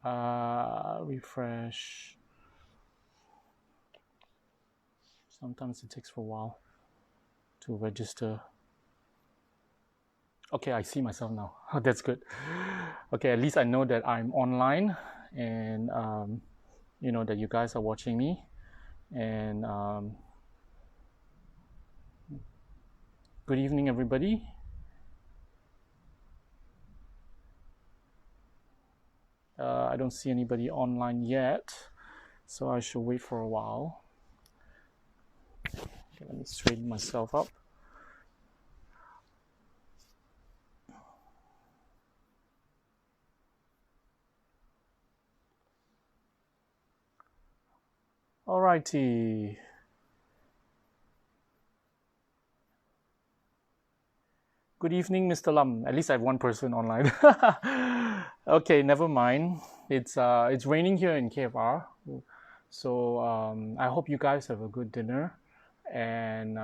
Refresh. Sometimes it takes for a while to register. Okay, I see myself now. That's good. Okay, at least I know that I'm online and that you guys are watching me. And good evening, everybody. I don't see anybody online yet, so I should wait for a while. Okay, let me straighten myself up. Alrighty. Good evening, Mr. Lam. At least I have one person online. Okay, never mind. It's raining here in KFR, so I hope you guys have a good dinner. And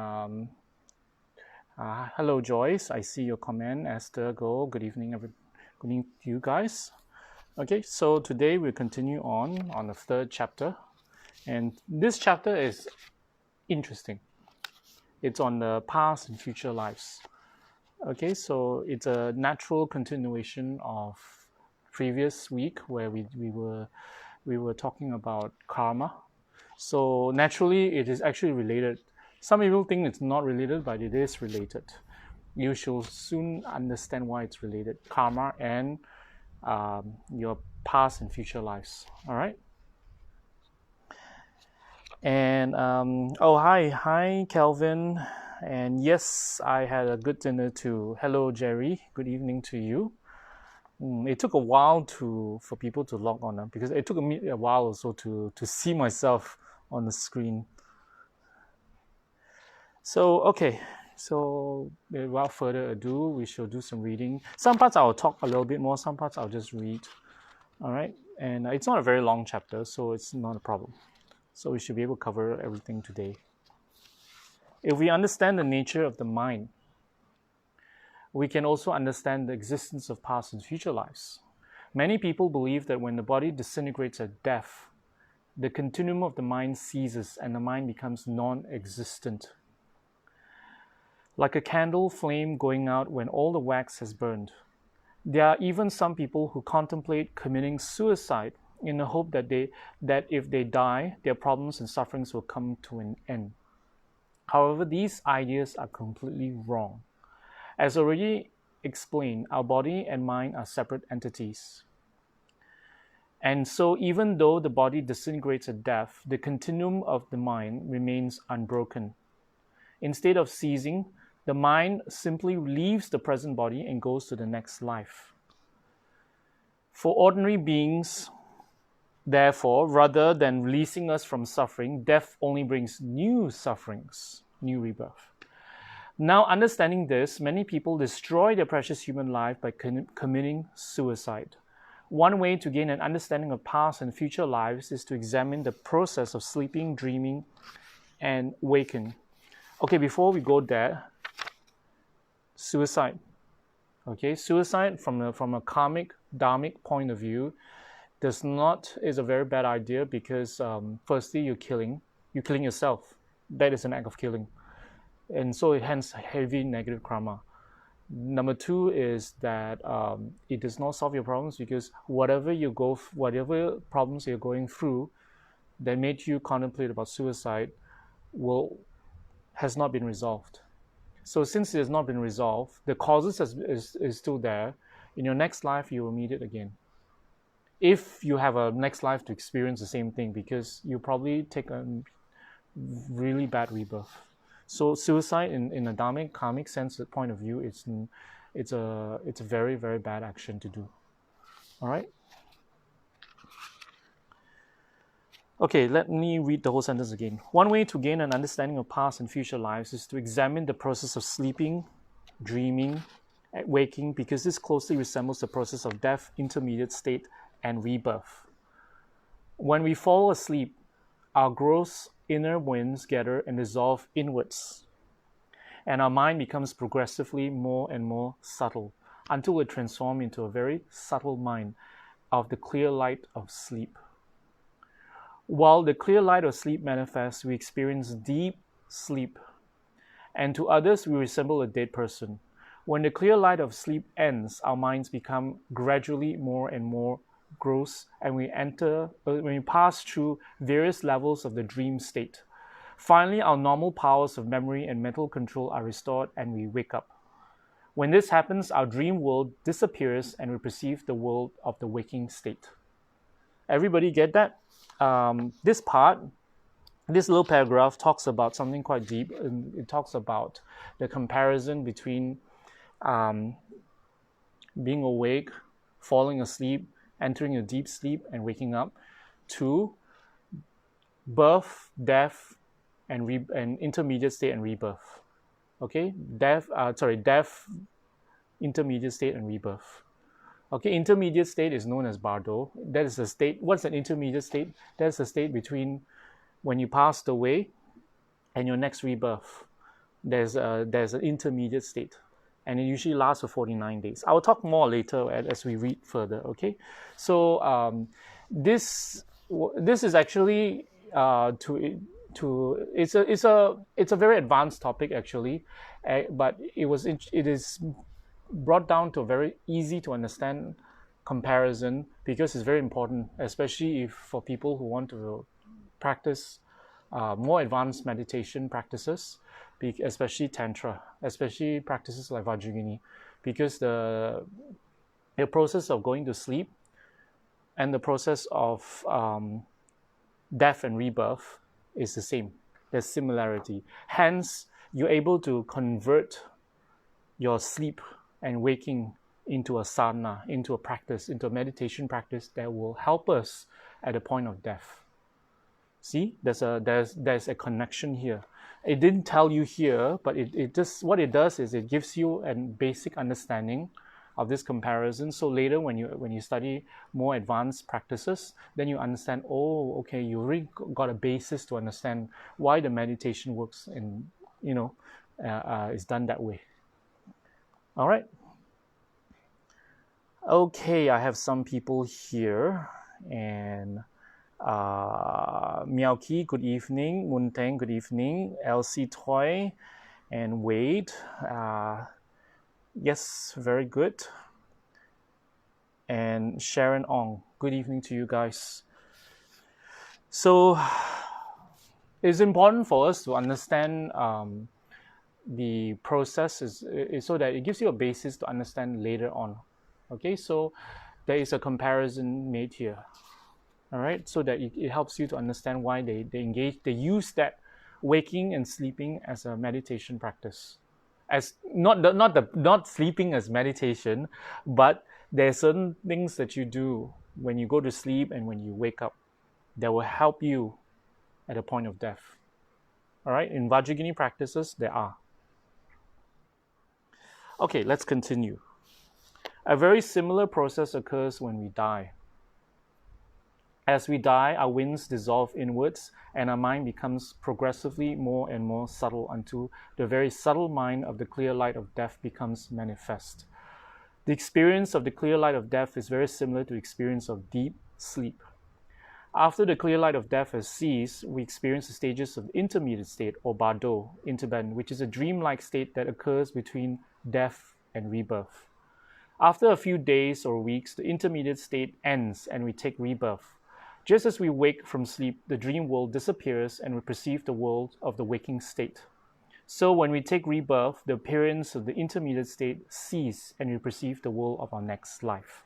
hello, Joyce. I see your comment. Esther, go. Good evening, good evening to you guys. Okay, so today we continue on the third chapter, and this chapter is interesting. It's on the past and future lives. Okay, so it's a natural continuation of previous week where we were talking about karma. So naturally, it is actually related. Some people think it's not related, but it is related. You should soon understand why it's related. Karma and your past and future lives. All right. And hi, Kelvin. And yes, I had a good dinner too. Hello, Jerry. Good evening to you. It took a while for people to log on because it took me a while also to see myself on the screen. So okay, so without further ado, we shall do some reading. Some parts I'll talk a little bit more. Some parts I'll just read. All right, and it's not a very long chapter, so it's not a problem. So we should be able to cover everything today. If we understand the nature of the mind, we can also understand the existence of past and future lives. Many people believe that when the body disintegrates at death, the continuum of the mind ceases and the mind becomes non-existent. Like a candle flame going out when all the wax has burned. There are even some people who contemplate committing suicide in the hope that if they die, their problems and sufferings will come to an end. However, these ideas are completely wrong. As already explained, our body and mind are separate entities. And so even though the body disintegrates at death, the continuum of the mind remains unbroken. Instead of ceasing, the mind simply leaves the present body and goes to the next life. For ordinary beings, therefore, rather than releasing us from suffering, death only brings new sufferings, new rebirth. Now, understanding this, many people destroy their precious human life by committing suicide. One way to gain an understanding of past and future lives is to examine the process of sleeping, dreaming, and waking. Okay, before we go there, suicide. Okay, suicide from a karmic, dharmic point of view is a very bad idea because firstly, you're killing yourself. That is an act of killing. And so hence heavy negative karma. Number two is that it does not solve your problems because whatever problems you're going through that made you contemplate about suicide has not been resolved. So since it has not been resolved, the causes is still there. In your next life, you will meet it again. If you have a next life to experience the same thing, because you probably take a really bad rebirth. So suicide in a dharmic, karmic sense point of view, it's a very, very bad action to do. All right? Okay, let me read the whole sentence again. One way to gain an understanding of past and future lives is to examine the process of sleeping, dreaming, and waking, because this closely resembles the process of death, intermediate state, and rebirth. When we fall asleep, our gross inner winds gather and dissolve inwards, and our mind becomes progressively more and more subtle until it transforms into a very subtle mind. of the clear light of sleep. While the clear light of sleep manifests, we experience deep sleep, and to others we resemble a dead person. When the clear light of sleep ends, our minds become gradually more and more gross, and when we pass through various levels of the dream state. Finally, our normal powers of memory and mental control are restored, and we wake up. When this happens, our dream world disappears, and we perceive the world of the waking state. Everybody get that? This little paragraph talks about something quite deep. It talks about the comparison between being awake, falling asleep, entering a deep sleep, and waking up, to birth, death, and intermediate state and rebirth. Okay, death, intermediate state, and rebirth. Okay, intermediate state is known as bardo. That is the state. What's an intermediate state? That's the state between when you passed away and your next rebirth. There's an intermediate state, and it usually lasts for 49 days. I will talk more later as we read further. Okay, so this is actually it's a very advanced topic actually, but it is brought down to a very easy to understand comparison, because it's very important, especially for people who want to practice more advanced meditation practices, especially Tantra, especially practices like Vajrayana, because the process of going to sleep and the process of death and rebirth is the same. There's similarity. Hence, you're able to convert your sleep and waking into a sadhana, into a practice, into a meditation practice that will help us at the point of death. See, there's a connection here. It didn't tell you here, but it just, what it does is it gives you a basic understanding of this comparison. So later, when you study more advanced practices, then you understand. Oh, okay, you really got a basis to understand why the meditation works, and is done that way. All right. Okay, I have some people here, and Miaoki, good evening. Munteng, good evening. Elsie Toy and Wade. Yes, very good. And Sharon Ong, good evening to you guys. So it's important for us to understand the process is so that it gives you a basis to understand later on. Okay, so there is a comparison made here. All right, so that it helps you to understand why they use that waking and sleeping as a meditation practice. As not sleeping as meditation, but there are certain things that you do when you go to sleep and when you wake up that will help you at the point of death. All right, in Vajrayana practices there are. Okay, let's continue. A very similar process occurs when we die. As we die, our winds dissolve inwards, and our mind becomes progressively more and more subtle until the very subtle mind of the clear light of death becomes manifest. The experience of the clear light of death is very similar to the experience of deep sleep. After the clear light of death has ceased, we experience the stages of intermediate state, or bardo in Tibetan, which is a dreamlike state that occurs between death and rebirth. After a few days or weeks, the intermediate state ends and we take rebirth. Just as we wake from sleep, the dream world disappears and we perceive the world of the waking state. So when we take rebirth, the appearance of the intermediate state ceases and we perceive the world of our next life.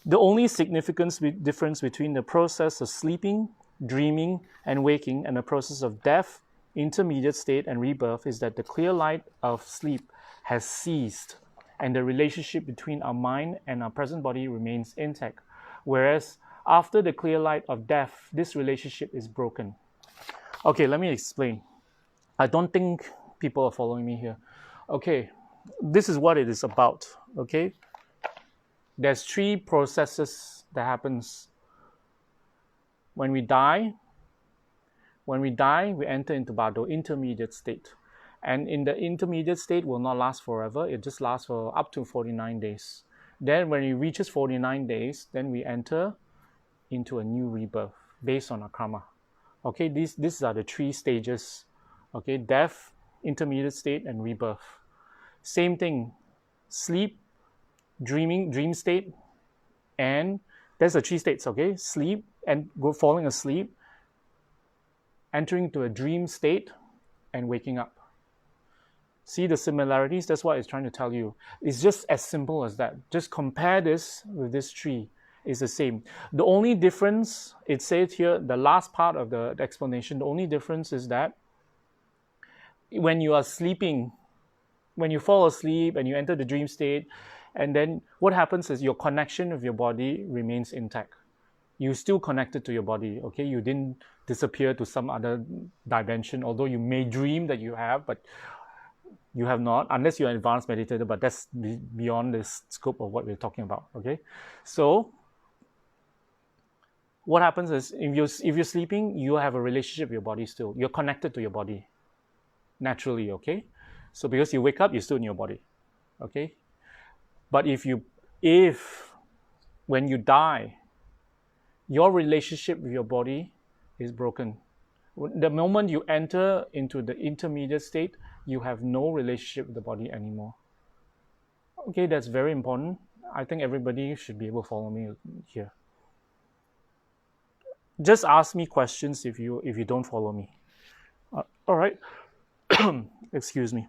The only significant difference between the process of sleeping, dreaming, and waking and the process of death, intermediate state, and rebirth is that the clear light of sleep has ceased and the relationship between our mind and our present body remains intact, whereas after the clear light of death, this relationship is broken. Okay, let me explain. I don't think people are following me here. Okay, this is what it is about. Okay, there's three processes that happens when we die. When we die, we enter into bardo, intermediate state. And in the intermediate state will not last forever. It just lasts for up to 49 days. Then when it reaches 49 days, then we enter into a new rebirth based on our karma. Okay, these are the 3 stages. Okay, death, intermediate state, and rebirth. Same thing, sleep, dream state, and there's the 3 states. Okay, sleep and falling asleep, entering into a dream state, and waking up. See the similarities? That's what it's trying to tell you. It's just as simple as that. Just compare this with this tree. It's the same. The only difference, it says here, the last part of the explanation, the only difference is that when you are sleeping, when you fall asleep and you enter the dream state, and then what happens is your connection with your body remains intact. You're still connected to your body, okay? You didn't disappear to some other dimension, although you may dream that you have, but you have not, unless you're an advanced meditator, but that's beyond the scope of what we're talking about, okay? So what happens is if you're sleeping, you have a relationship with your body still. You're connected to your body naturally, okay? So because you wake up, you're still in your body, okay? But if when you die, your relationship with your body is broken. The moment you enter into the intermediate state, you have no relationship with the body anymore. Okay, that's very important. I think everybody should be able to follow me here. Just ask me questions if you don't follow me. All right. Excuse me.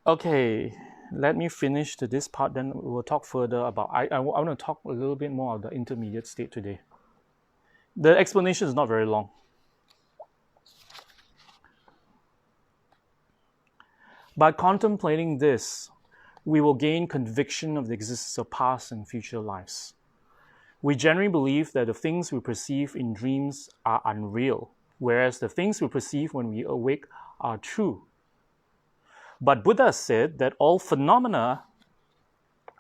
Okay, let me finish to this part, then we'll talk further about, I want to talk a little bit more of the intermediate state today. The explanation is not very long. By contemplating this, we will gain conviction of the existence of past and future lives. We generally believe that the things we perceive in dreams are unreal, whereas the things we perceive when we awake are true. But Buddha said that all phenomena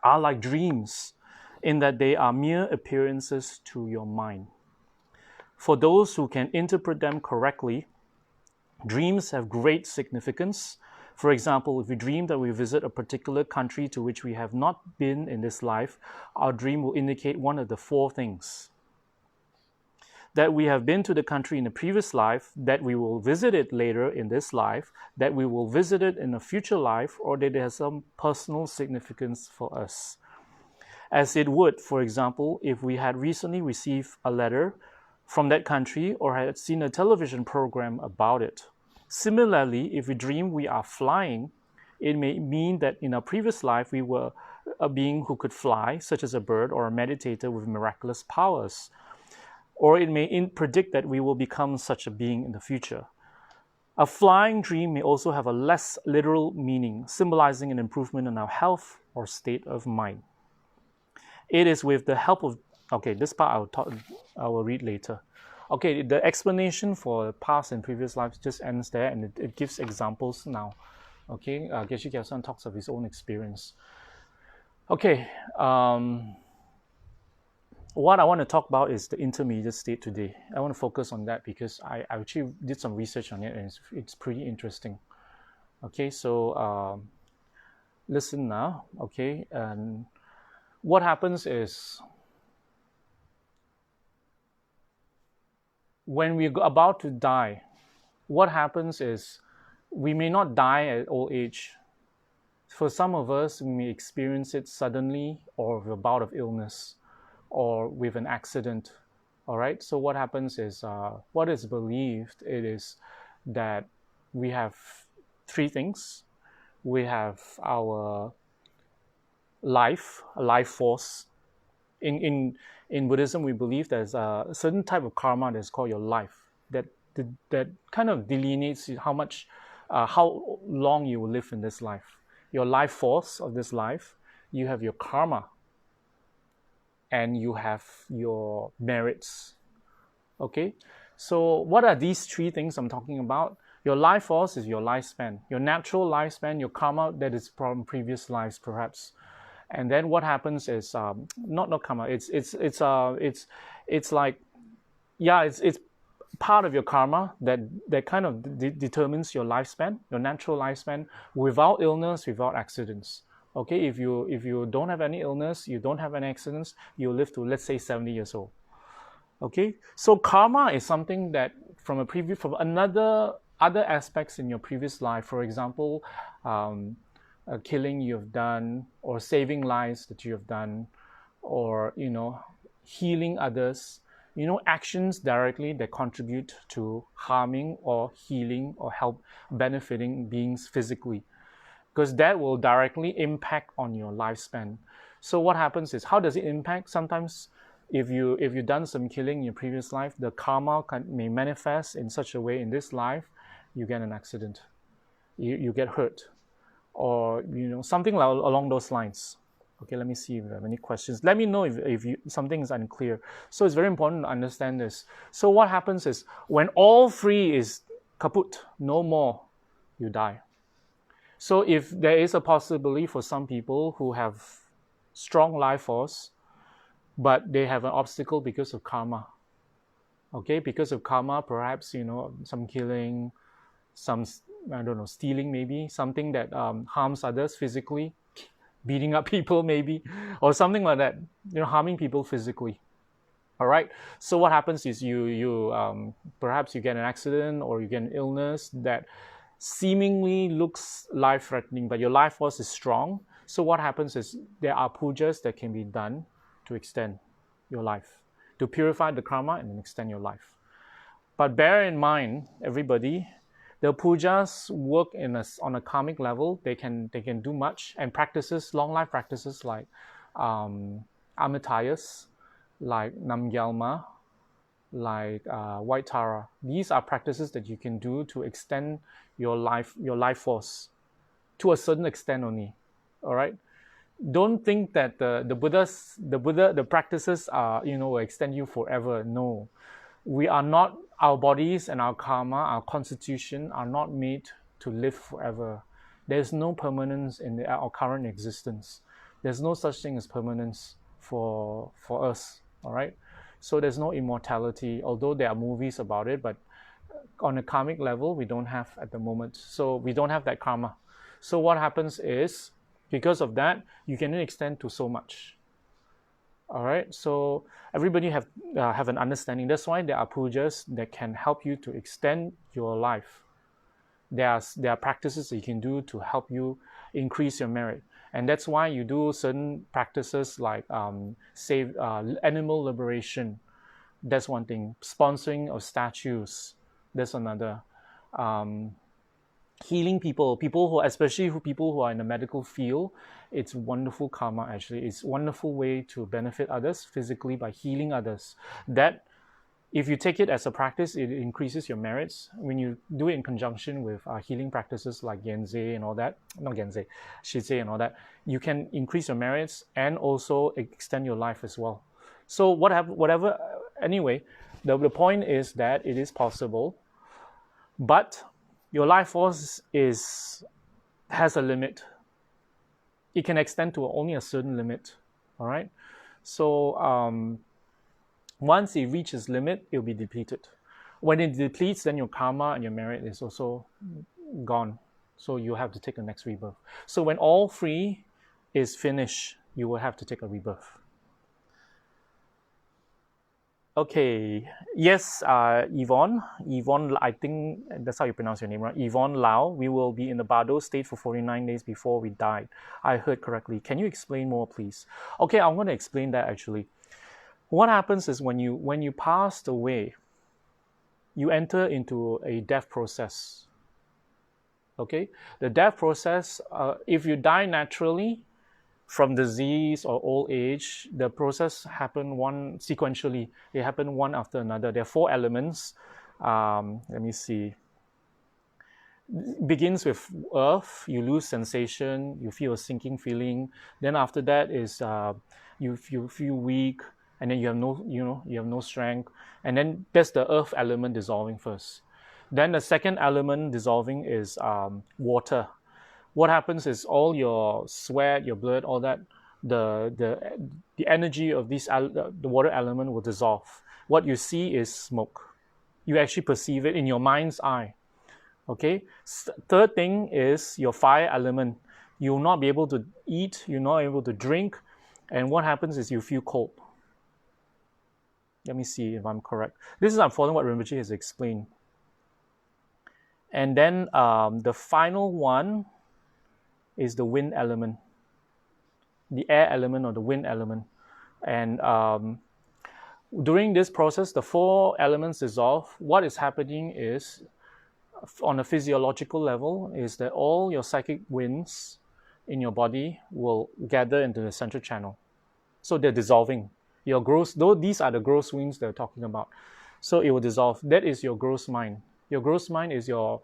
are like dreams, in that they are mere appearances to your mind. For those who can interpret them correctly, dreams have great significance. For example, if we dream that we visit a particular country to which we have not been in this life, our dream will indicate one of the 4 things. That we have been to the country in a previous life, that we will visit it later in this life, that we will visit it in a future life, or that it has some personal significance for us. As it would, for example, if we had recently received a letter from that country or had seen a television program about it. Similarly, if we dream we are flying, it may mean that in our previous life we were a being who could fly, such as a bird, or a meditator with miraculous powers. Or it may predict that we will become such a being in the future. A flying dream may also have a less literal meaning, symbolizing an improvement in our health or state of mind. It is with the help of... Okay, this part I will read later. Okay, the explanation for past and previous lives just ends there, and it gives examples now. Okay, Geshe Kelsang talks of his own experience. Okay, what I want to talk about is the intermediate state today. I want to focus on that because I actually did some research on it, and it's pretty interesting. Okay, so listen now. Okay, and what happens is, when we're about to die, what happens is we may not die at old age. For some of us, we may experience it suddenly, or with a bout of illness, or with an accident. All right, so what happens is, what is believed, it is that we have 3 things. We have our life force. In Buddhism, we believe there's a certain type of karma that's called your life, that kind of delineates how long you will live in this life. Your life force of this life, you have your karma, and you have your merits. Okay, so what are these 3 things I'm talking about? Your life force is your lifespan, your natural lifespan, your karma that is from previous lives perhaps. And then what happens is not karma. It's like, yeah, it's part of your karma that kind of determines your lifespan, your natural lifespan, without illness, without accidents. Okay, if you don't have any illness, you don't have any accidents, you live to, let's say, 70 years old. Okay, so karma is something that from other aspects in your previous life. For example, a killing you have done, or saving lives that you have done, or healing others. Actions directly that contribute to harming or healing or help benefiting beings physically, because that will directly impact on your lifespan. So what happens is, how does it impact? Sometimes if you've done some killing in your previous life, the karma may manifest in such a way in this life, you get an accident, you get hurt, or something along those lines. Okay, let me see if you have any questions. Let me know if something is unclear. So it's very important to understand this. So what happens is, when all three is kaput, no more, you die. So if there is a possibility for some people who have strong life force, but they have an obstacle because of karma. Okay, because of karma, perhaps some killing, some stealing, maybe something that harms others physically, beating up people maybe, or something like that, harming people physically. All right. So what happens is, you perhaps you get an accident or you get an illness that seemingly looks life-threatening, but your life force is strong. So what happens is, there are pujas that can be done to extend your life, to purify the karma and then extend your life. But bear in mind, everybody, the pujas work on a karmic level. They can do much, and practices, long life practices like Amitayas, like Namgyalma, like White Tara. These are practices that you can do to extend your life force to a certain extent only. All right. Don't think that the practices are will extend you forever. No, we are not. Our bodies and our karma, our constitution, are not made to live forever. There's no permanence in our current existence. There's no such thing as permanence for us. All right. So there's no immortality, although there are movies about it, but on a karmic level, we don't have at the moment. So we don't have that karma. So what happens is, because of that, you can extend to so much. All right. So everybody have an understanding. That's why there are pujas that can help you to extend your life. There are practices that you can do to help you increase your merit. And that's why you do certain practices like save animal liberation. That's one thing. Sponsoring of statues. That's another. Healing people especially people who are in the medical field. It's wonderful karma, actually. It's a wonderful way to benefit others physically by healing others. That, if you take it as a practice, it increases your merits. When you do it in conjunction with healing practices like Genze and all that, not Genze, Shitse and all that, you can increase your merits and also extend your life as well. So whatever, anyway, the point is that it is possible, but your life force has a limit. It can extend to only a certain limit. All right. So once it reaches limit, it will be depleted. When it depletes, then your karma and your merit is also gone. So you have to take the next rebirth. So when all three is finished, you will have to take a rebirth. Okay. Yes, Yvonne, I think that's how you pronounce your name, right? Yvonne Lau. We will be in the Bardo state for 49 days before we died. I heard correctly. Can you explain more, please? Okay, I'm going to explain that actually. What happens is, when you passed away, you enter into a death process. Okay? The death process, if you die naturally from disease or old age, the process happen sequentially. They happen one after another. There are 4 elements. Let me see. It begins with earth. You lose sensation. You feel a sinking feeling. Then after that is you feel weak, and then you have no strength. And then that's the earth element dissolving first. Then the second element dissolving is water. What happens is, all your sweat, your blood, all that, the energy of the water element will dissolve. What you see is smoke. You actually perceive it in your mind's eye. Okay. Third thing is your fire element. You will not be able to eat, you're not able to drink, and what happens is you feel cold. Let me see if I'm correct. This is I'm following what Rinpoche has explained. And then the final one is the wind element, the air element or the wind element. And during this process, the 4 elements dissolve. What is happening is, on a physiological level, is that all your psychic winds in your body will gather into the central channel. So they're dissolving. Your gross, though these are the gross winds they're talking about. So it will dissolve. That is your gross mind. Your gross mind is your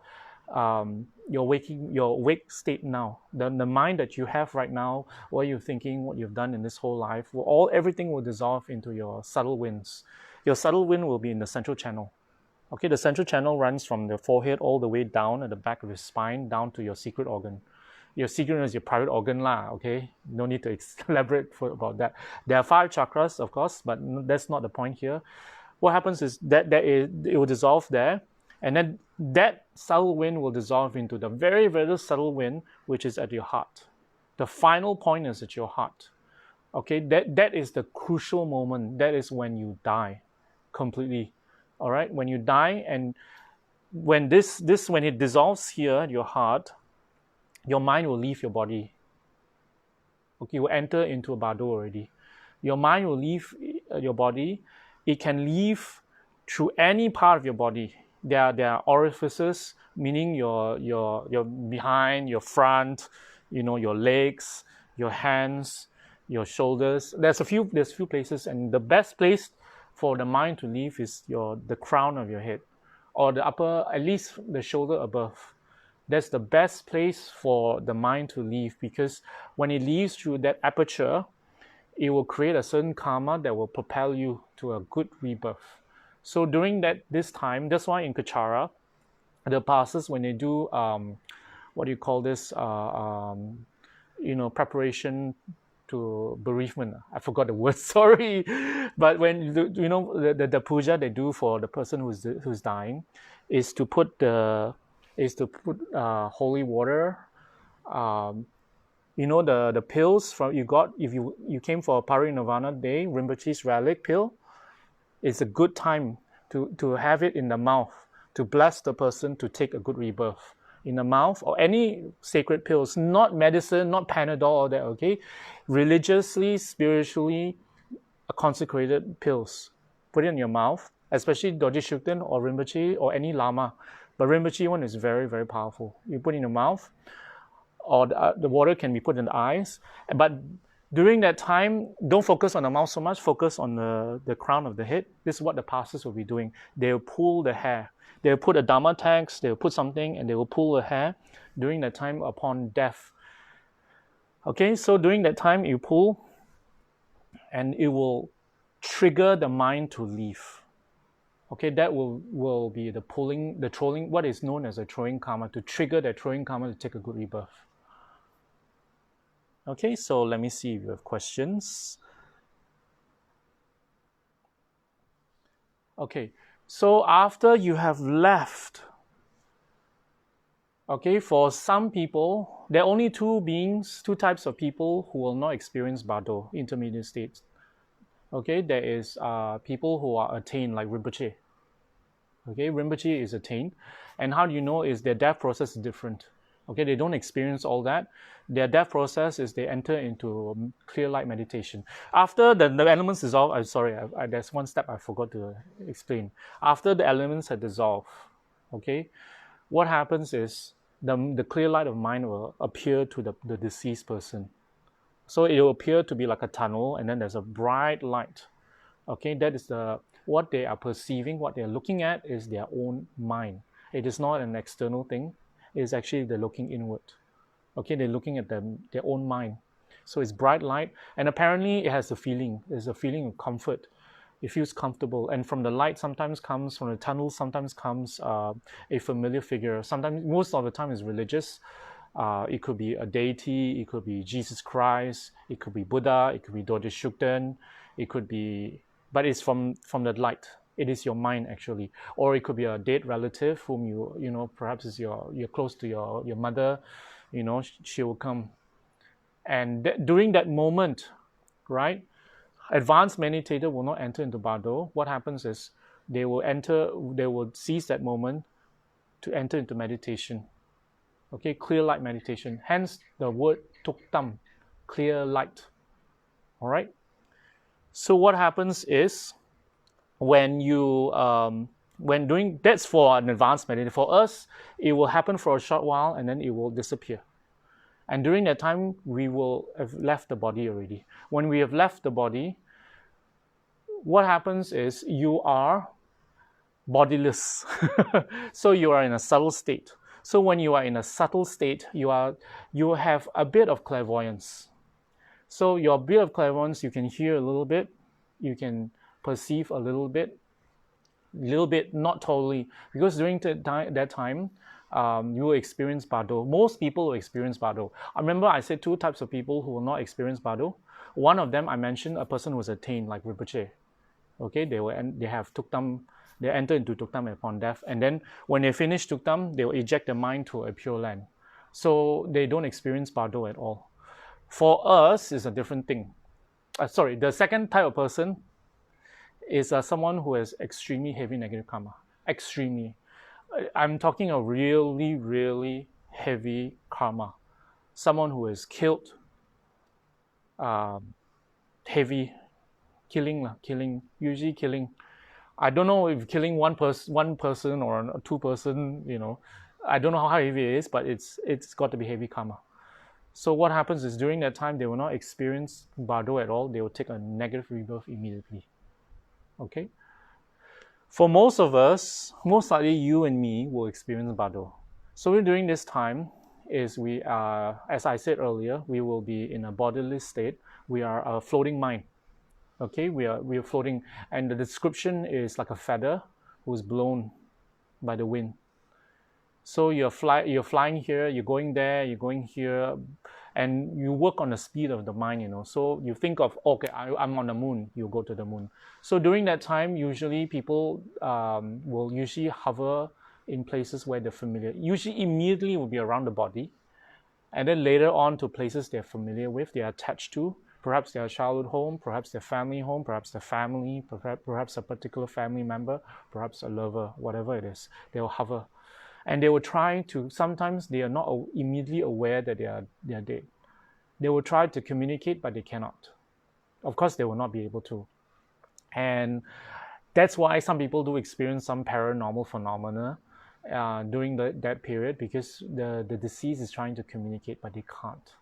wake state now. The mind that you have right now, what you're thinking, what you've done in this whole life, everything will dissolve into your subtle winds. Your subtle wind will be in the central channel. Okay, the central channel runs from the forehead all the way down at the back of your spine, down to your secret organ. Your secret is your private organ lah, okay? No need to elaborate about that. There are 5 chakras, of course, but that's not the point here. What happens is that it will dissolve there, and then that subtle wind will dissolve into the very, very subtle wind, which is at your heart. The final point is at your heart. Okay, that is the crucial moment. That is when you die completely. All right, when you die, and when when it dissolves here at your heart, your mind will leave your body. Okay, you will enter into a bardo already. Your mind will leave your body. It can leave through any part of your body. There are orifices, meaning your behind, your front, your legs, your hands, your shoulders. There's a few places, and the best place for the mind to leave is the crown of your head, or the upper, at least the shoulder above. That's the best place for the mind to leave, because when it leaves through that aperture, it will create a certain karma that will propel you to a good rebirth. So during this time, that's why in Kechara, the pastors, when they do preparation to bereavement. I forgot the word, sorry. But when the puja they do for the person who's dying is to put holy water. The pills from you got, if you came for a Parinirvana day, Rinpoche's relic pill, it's a good time to have it in the mouth, to bless the person to take a good rebirth in the mouth, or any sacred pills, not medicine, not Panadol, all that, okay? Religiously, spiritually consecrated pills. Put it in your mouth, especially Dorje Shugden or Rinpoche or any Lama. But Rinpoche one is very, very powerful. You put it in your mouth, or the water can be put in the eyes. But during that time, don't focus on the mouth so much, focus on the crown of the head. This is what the pastors will be doing. They'll pull the hair. They'll put a Dharma text, they'll put something, and they will pull the hair during that time upon death. Okay, so during that time, you pull, and it will trigger the mind to leave. Okay, that will be the pulling, the trolling, what is known as a throwing karma, to trigger that throwing karma to take a good rebirth. Okay, so let me see if you have questions. Okay, so after you have left, okay, for some people, there are only two types of people who will not experience Bardo, intermediate states. Okay, there is people who are attained, like Rinpoche. Okay, Rinpoche is attained. And how do you know is their death process is different. Okay, they don't experience all that. Their death process is they enter into clear light meditation. After the elements dissolve, there's one step I forgot to explain. After the elements have dissolved, okay, what happens is the clear light of mind will appear to the deceased person. So it will appear to be like a tunnel, and then there's a bright light. Okay, that is what they are perceiving, what they're looking at is their own mind. It is not an external thing. It is actually they're looking inward. Okay, they're looking at their own mind. So it's bright light, and apparently it has a feeling. There's a feeling of comfort. It feels comfortable, and from the light sometimes comes, from the tunnel sometimes comes a familiar figure. Sometimes, most of the time, is religious. It could be a deity, it could be Jesus Christ, it could be Buddha, it could be Dorje Shugden, it could be, but it's from the light. It is your mind actually, or it could be a dead relative whom you perhaps you're close to your mother. She will come. And during that moment, right, advanced meditator will not enter into Bardo. What happens is they will seize that moment to enter into meditation. Okay, clear light meditation. Hence the word tuktam, clear light. All right. So what happens is when you when doing that's for an advanced meditator. For us, it will happen for a short while and then it will disappear. And during that time, we will have left the body already. When we have left the body, what happens is you are bodiless. So you are in a subtle state. So when you are in a subtle state, you have a bit of clairvoyance. So your bit of clairvoyance, you can hear a little bit, you can perceive a little bit, not totally, because during that time, you will experience Bardo. Most people will experience Bardo. I remember I said two types of people who will not experience Bardo. One of them I mentioned, a person who was attained, like Rinpoche. Okay, they have tuktam. They enter into tuktam upon death, and then when they finish tuktam, they will eject the mind to a pure land. So they don't experience Bardo at all. For us, it's a different thing. The second type of person is someone who has extremely heavy negative karma. Extremely. I'm talking a really, really heavy karma. Someone who has killed, heavy killing, usually killing. I don't know if killing one person or a two-person, I don't know how heavy it is, but it's got to be heavy karma. So what happens is during that time, they will not experience Bardo at all. They will take a negative rebirth immediately. Okay? For most of us, most likely you and me will experience Bardo. So during this time, we are, as I said earlier, we will be in a bodiless state. We are a floating mind. Okay, we are floating, and the description is like a feather who's blown by the wind. So you're flying here, you're going there, you're going here, and you work on the speed of the mind. So you think of, okay, I'm on the moon. You go to the moon. So during that time, usually people will usually hover in places where they're familiar. Usually, immediately will be around the body, and then later on to places they're familiar with, they're attached to. Perhaps their childhood home, perhaps their family home, perhaps their family, perhaps a particular family member, perhaps a lover, whatever it is. They will hover. And they will try to, sometimes they are not immediately aware that they are dead. They will try to communicate, but they cannot. Of course, they will not be able to. And that's why some people do experience some paranormal phenomena during that period, because the deceased is trying to communicate, but they can't.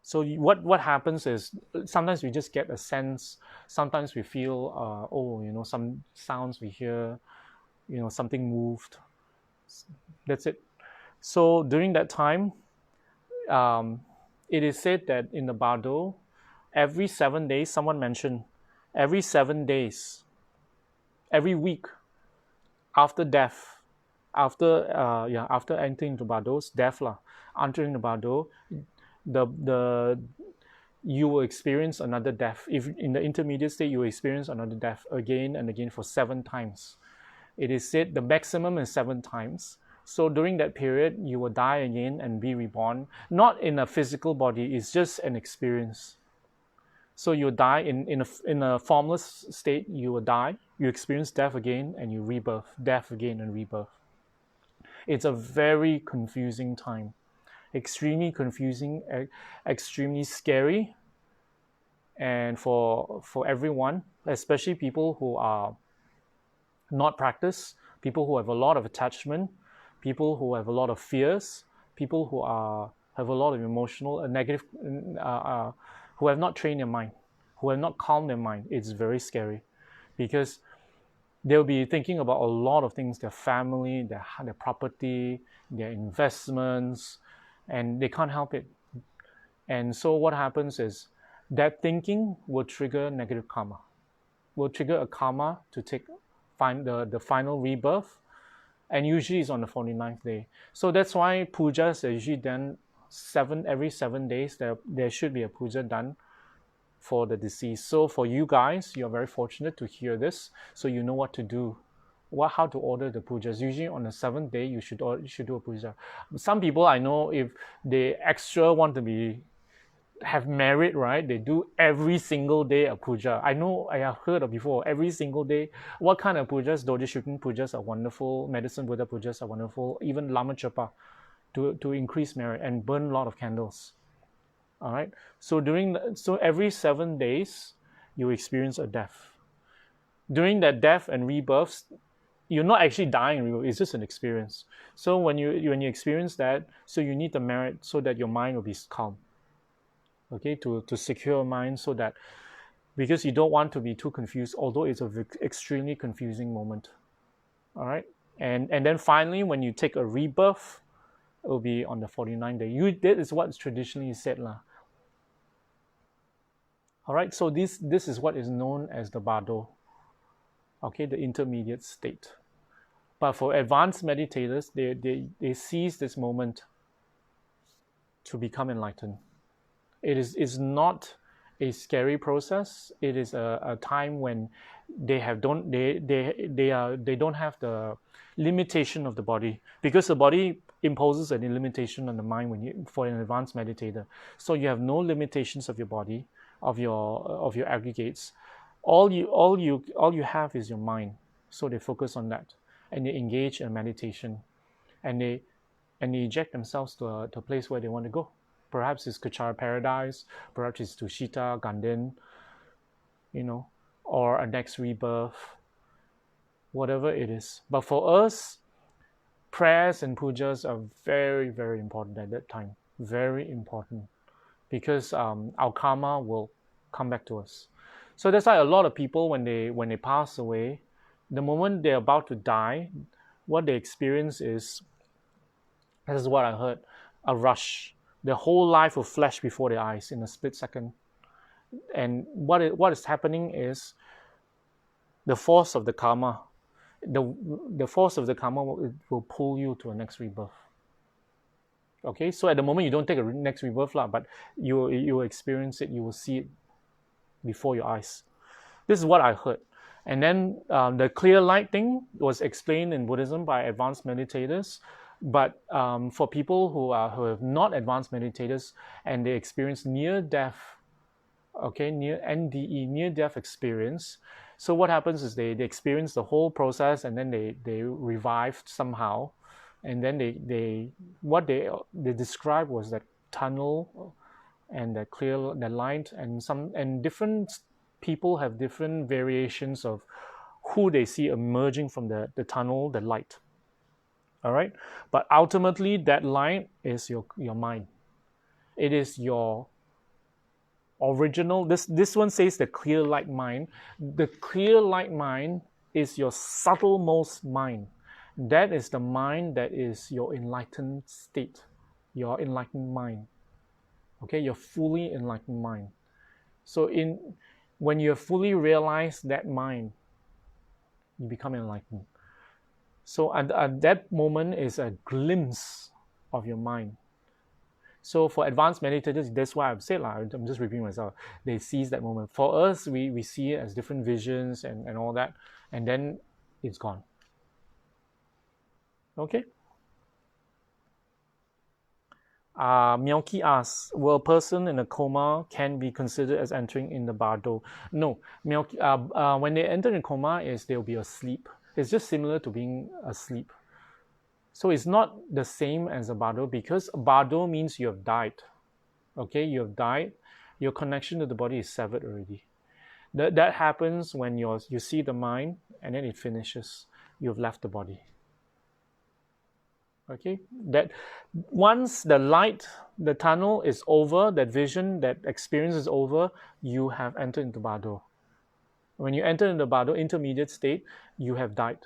So what happens is sometimes we just get a sense. Sometimes we feel, some sounds we hear, something moved. That's it. So during that time, it is said that in the Bardo, every 7 days, someone mentioned, every 7 days, every week after death, after entering into Bardo's death, entering the Bardo, you will experience another death. If in the intermediate state, you will experience another death again and again for 7 times. It is said the maximum is 7 times. So during that period, you will die again and be reborn, not in a physical body. It's just an experience. So you die in a formless state. You will die. You experience death again, and you rebirth. Death again and rebirth. It's a very confusing time. Extremely confusing, extremely scary, and for everyone, especially people who are not practiced, people who have a lot of attachment, people who have a lot of fears, people who have a lot of emotional negative, who have not trained their mind, who have not calmed their mind. It's very scary, because they'll be thinking about a lot of things: their family, their property, their investments. And they can't help it. And so what happens is that thinking will trigger negative karma, will trigger a karma to find the final rebirth, and usually it's on the 49th day. So that's why pujas are usually done every 7 days. There should be a puja done for the deceased. So for you guys, you're very fortunate to hear this, so you know what to do how to order the pujas. Usually on the seventh day, you should do a puja. Some people I know, if they extra want to have merit, right? They do every single day a puja. I know, I have heard of before, every single day. What kind of pujas? Dodishukin pujas are wonderful. Medicine Buddha pujas are wonderful. Even Lama Chapa to increase merit and burn a lot of candles. All right. So every 7 days, you experience a death. During that death and rebirths, you're not actually dying. It's just an experience. So when you experience that, so you need the merit so that your mind will be calm. Okay, to secure your mind, so that, because you don't want to be too confused, although it's an extremely confusing moment. All right. And then finally, when you take a rebirth, it will be on the 49th day. That is what's traditionally said lah. All right. So this is what is known as the Bardo. Okay, the intermediate state. But for advanced meditators, they seize this moment to become enlightened. It is not a scary process. It is a time when they don't have the limitation of the body, because the body imposes a limitation on the mind for an advanced meditator. So you have no limitations of your body, of your aggregates. All you have is your mind. So they focus on that, and they engage in meditation, and they eject themselves to a place where they want to go. Perhaps it's Kechara paradise, perhaps it's Tushita, Ganden, or a next rebirth, whatever it is. But for us, prayers and pujas are very, very important at that time. Very important, because our karma will come back to us. So that's why a lot of people, when they pass away, the moment they're about to die, what they experience is, this is what I heard, a rush. Their whole life will flash before their eyes in a split second. And what is happening is the force of the karma. The force of the karma will pull you to a next rebirth. Okay, so at the moment you don't take a next rebirth, but you will experience it. You will see it before your eyes. This is what I heard. And then the clear light thing was explained in Buddhism by advanced meditators. But for people who have not advanced meditators and they experience near death, near NDE, near death experience. So what happens is they experience the whole process, and then they revive somehow, and then they described was that tunnel and the light, and different people have different variations of who they see emerging from the tunnel, the light. All right, but ultimately that light is your mind. It is your original. This one says the clear light mind. The clear light mind is your subtlemost mind. That is the mind that is your enlightened state, your enlightened mind. Okay, your fully enlightened mind. So when you fully realize that mind, you become enlightened. So at that moment is a glimpse of your mind. So for advanced meditators, that's why I've said, I'm just repeating myself, they seize that moment. For us, we see it as different visions and all that, and then it's gone. Okay? Myoki asks, will a person in a coma can be considered as entering in the bardo? No. When they enter in coma, they'll be asleep. It's just similar to being asleep. So it's not the same as a bardo, because bardo means you have died. Okay, you have died. Your connection to the body is severed already. That happens when you see the mind and then it finishes. You've left the body. Okay, that once the light, the tunnel is over, that vision, that experience is over, you have entered into bardo. When you enter in the bardo, intermediate state, you have died.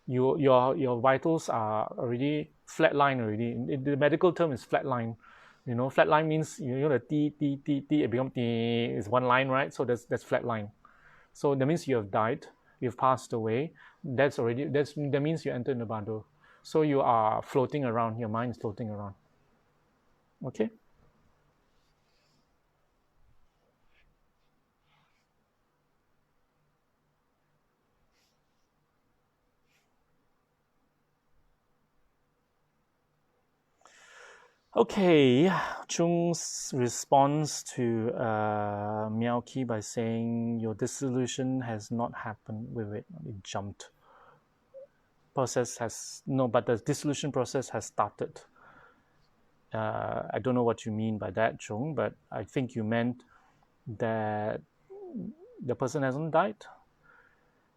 Your vitals are already flatline already. The medical term is flatline. Flatline means the T, it becomes T is one line, right? So that's flatline. So that means you have died, you've passed away. That means you enter in the bardo. So you are floating around, your mind is floating around. Okay? Okay, Chung's response to Miaoki by saying your dissolution has not happened with it. It jumped. Process has no, but the dissolution process has started. I don't know what you mean by that, Chung, but I think you meant that the person hasn't died.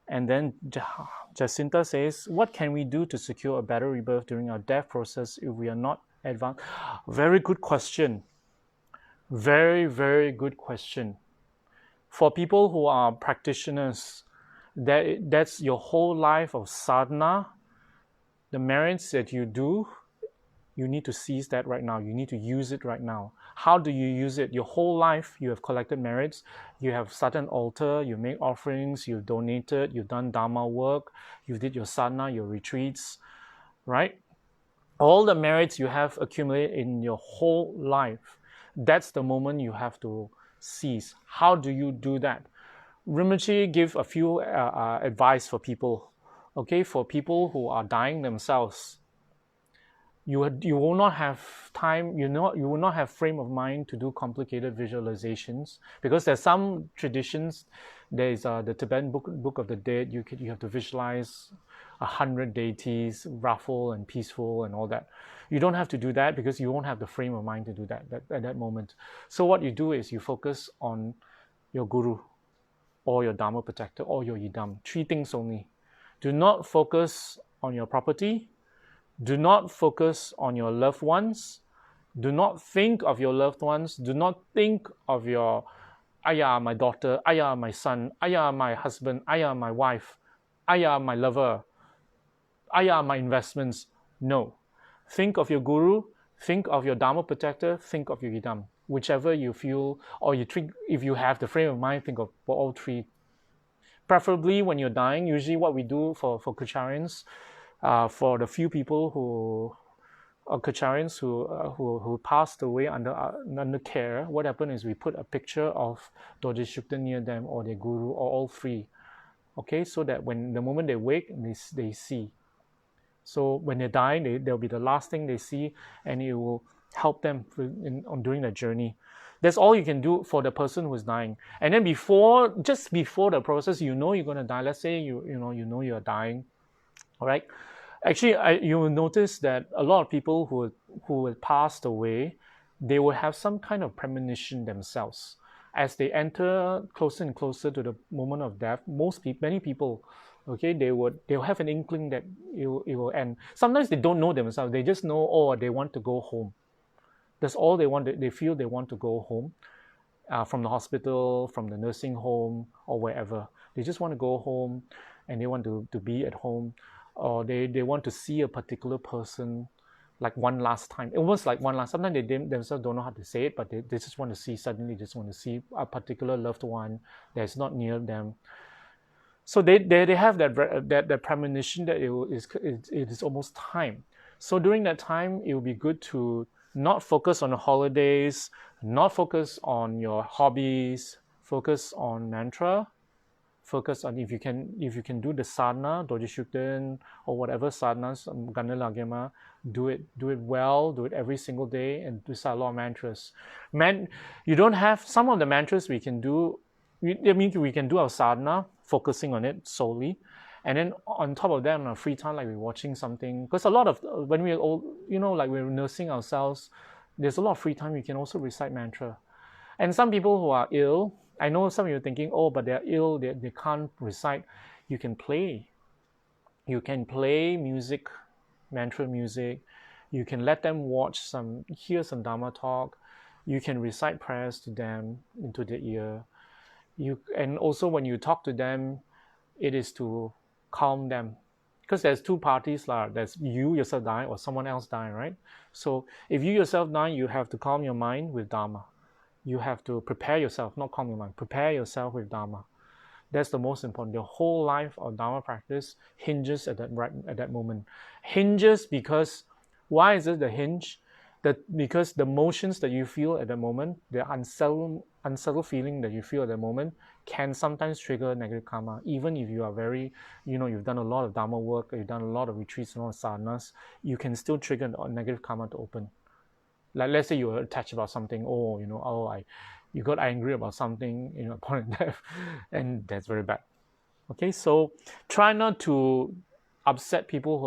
And then Jacinta says, what can we do to secure a better rebirth during our death process if we are not advanced? Very good question. Very, very good question. For people who are practitioners, that's your whole life of sadhana, the merits that you do, you need to seize that right now. You need to use it right now. How do you use it? Your whole life, you have collected merits. You have started an altar, you make offerings, you've donated, you've done Dharma work, you did your sadhana, your retreats, right? All the merits you have accumulated in your whole life, that's the moment you have to seize. How do you do that? Rinpoche give a few advice for people. Okay, for people who are dying themselves, you will not have time, you will not have frame of mind to do complicated visualizations, because there's some traditions. There is the Tibetan book of the Dead. You have to visualize 100 deities, wrathful and peaceful and all that. You don't have to do that because you won't have the frame of mind to do that at that moment. So what you do is you focus on your guru or your Dharma protector or your Yidam. 3 things only. Do not focus on your property. Do not focus on your loved ones. Do not think of your loved ones. Do not think of your ayah, my daughter, ayah, my son, ayah, my husband, ayah, my wife, ayah, my lover, ayah, my investments. No. Think of your guru, think of your Dharma protector, think of your Yidam. Whichever you feel, or you think, if you have the frame of mind, think of all 3. Preferably when you're dying, usually what we do for Kecharians, for the few people who are Kecharians who passed away under care, what happened is we put a picture of Dorje Shukden near them, or their guru, or all 3. Okay, so that when the moment they wake, they see. So when they're dying, they'll be the last thing they see, and it will help them during the journey. That's all you can do for the person who's dying. And then just before the process, you're going to die. Let's say you know you're dying. All right. Actually, you will notice that a lot of people who had passed away, they will have some kind of premonition themselves. As they enter closer and closer to the moment of death, many people, okay, they'll have an inkling that it will end. Sometimes they don't know themselves. They just know, oh, they want to go home. That's all they want. They feel they want to go home from the hospital, from the nursing home, or wherever. They just want to go home, and they want to be at home, or they want to see a particular person like one last time. Almost like one last. Sometimes they themselves don't know how to say it, but they just want to see. Suddenly, just want to see a particular loved one that's not near them. So they have that premonition that it is almost time. So during that time, it will be good to not focus on the holidays, not focus on your hobbies, focus on mantra, focus on if you can do the sadhana, Dorje Shukden, or whatever sadhanas, Ganda Lagema, do it well, do it every single day, and recite a lot of mantras. You don't have some of the mantras we can do. I mean, we can do our sadhana, focusing on it solely, and then on top of that, on our free time, like we're watching something. Because a lot of when we're old, like we're nursing ourselves, there's a lot of free time. We can also recite mantra. And some people who are ill, I know some of you are thinking, oh, but they're ill, they can't recite. You can play. You can play music, mantra music. You can let them hear some Dharma talk. You can recite prayers to them into their ear. And also when you talk to them, it is to calm them. Because there's 2 parties. There's you yourself dying or someone else dying, right? So if you yourself dying, you have to calm your mind with Dharma. You have to prepare yourself, not calm your mind. Prepare yourself with Dharma. That's the most important. Your whole life of Dharma practice hinges at that moment. Hinges because, why is it the hinge? Because the emotions that you feel at the moment, the unsettled feeling that you feel at the moment, can sometimes trigger negative karma. Even if you are very, you've done a lot of Dharma work, you've done a lot of retreats and a lot of sadhanas, you can still trigger negative karma to open. Like let's say you're attached about something, you got angry about something, upon death, and that's very bad. Okay, so try not to upset people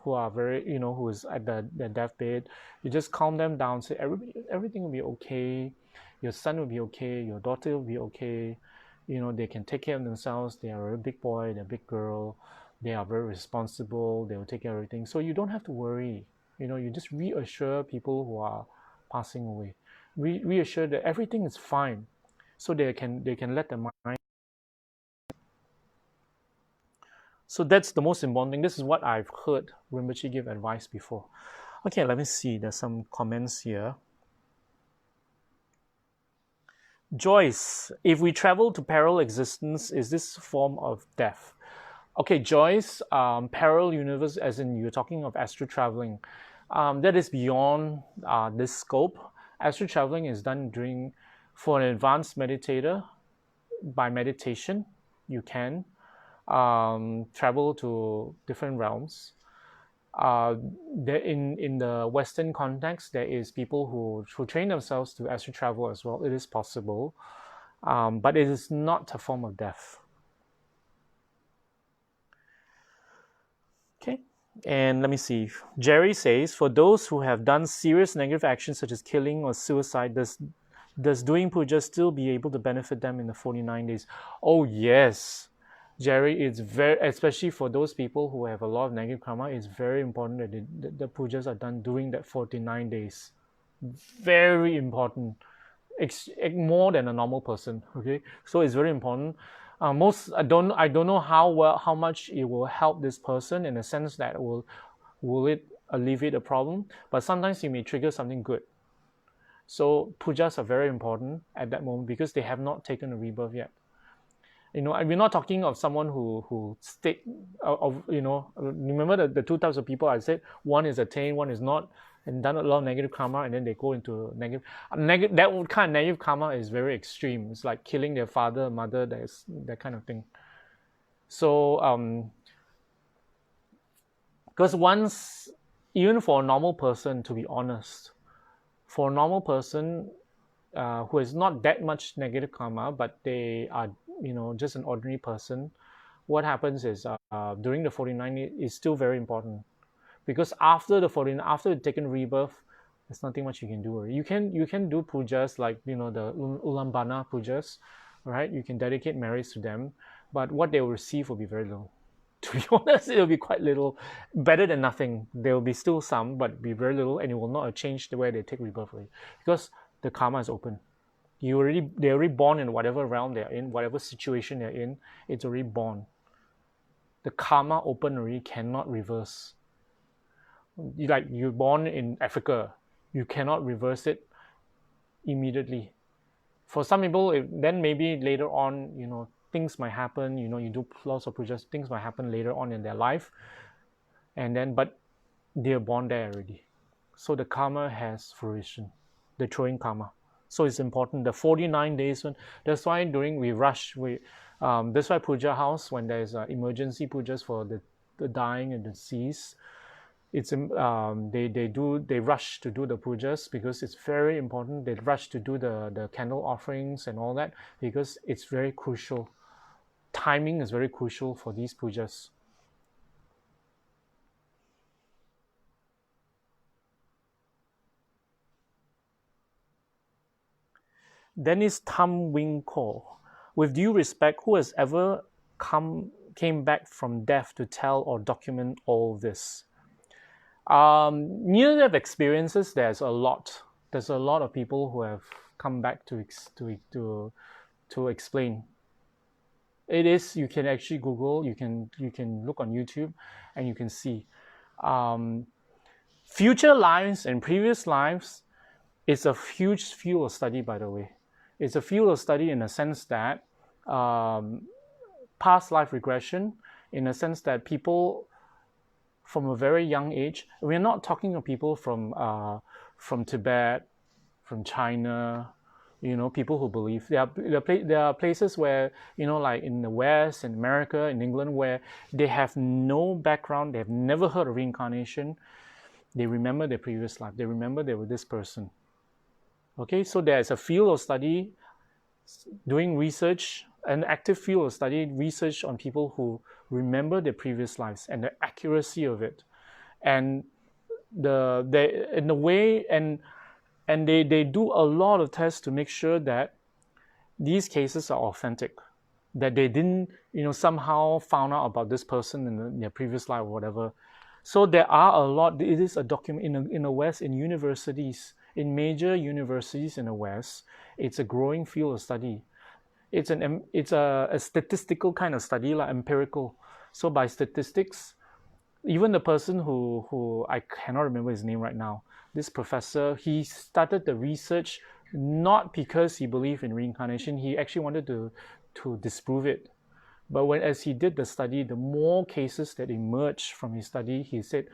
who are very, who is at the deathbed. You just calm them down, say everything will be okay. Your son will be okay, your daughter will be okay. They can take care of themselves. They are a big boy, they're a big girl, they are very responsible, they will take care of everything. So you don't have to worry. You just reassure people who are passing away. Reassure that everything is fine, so they can let their mind. So that's the most important thing. This is what I've heard Rinpoche give advice before. Okay, let me see. There's some comments here. Joyce, if we travel to parallel existence, is this form of death? Okay, Joyce, parallel universe, as in you're talking of astral traveling, that is beyond this scope. Astral traveling is done for an advanced meditator by meditation. You can travel to different realms. In the Western context, there is people who train themselves to astral travel as well. It is possible, but it is not a form of death. Okay, and let me see. Jerry says, for those who have done serious negative actions such as killing or suicide, does doing puja still be able to benefit them in the 49 days? Oh yes, Jerry, it's very, especially for those people who have a lot of negative karma, it's very important that the pujas are done during that 49 days. Very important, more than a normal person. Okay, so it's very important. I don't know how much it will help this person in the sense that will it alleviate a problem, but sometimes it may trigger something good. So pujas are very important at that moment because they have not taken a rebirth yet. We're not talking of someone who remember the two types of people I said. One is attained, one is not, and done a lot of negative karma, and then they go into negative. That kind of negative karma is very extreme. It's like killing their father, mother, that kind of thing. So, because even for a normal person, to be honest, for a normal person who has not that much negative karma, but they are just an ordinary person, what happens is during the 49 is still very important, because after you've taken rebirth, there's nothing much you can do. You can do pujas like the ulambana pujas, right? You can dedicate merits to them, but what they will receive will be very little. To be honest, it will be quite little. Better than nothing. There will be still some, but be very little, and it will not change the way they take rebirth, because the karma is open. They're already born in whatever realm they're in, whatever situation they're in, it's already born. The karma open already, cannot reverse. Like you're born in Africa, you cannot reverse it immediately. For some people, then maybe later on, things might happen, you do lots of pujas, things might happen later on in their life, but they're born there already. So the karma has fruition, the throwing karma. So it's important. The 49 days that's why we rush. That's why puja house, when there's emergency pujas for the dying and the deceased, it's they rush to do the pujas because it's very important. They rush to do the candle offerings and all that because it's very crucial. Timing is very crucial for these pujas. Dennis Tam Wing Ko, with due respect, who has ever came back from death to tell or document all this? Near-death experiences, there's a lot. There's a lot of people who have come back to explain. It is, you can actually Google, you can look on YouTube, and you can see. Future lives and previous lives is a huge field of study, by the way. It's a field of study in the sense that past life regression, in the sense that people from a very young age, we're not talking of people from Tibet, from China, people who believe. There are places where, like in the West, in America, in England, where they have no background, they have never heard of reincarnation, They remember their previous life. They remember they were this person. Okay, so there's a field of study doing research, an active field of study, research on people who remember their previous lives and the accuracy of it. And they do a lot of tests to make sure that these cases are authentic, that they didn't somehow found out about this person in their previous life or whatever. So there are a lot. It is a document in the West, in universities, in major universities in the West. It's a growing field of study. It's a statistical kind of study, like empirical. So by statistics, even the person who I cannot remember his name right now, this professor, he started the research not because he believed in reincarnation. He actually wanted to disprove it. But as he did the study, the more cases that emerged from his study, he said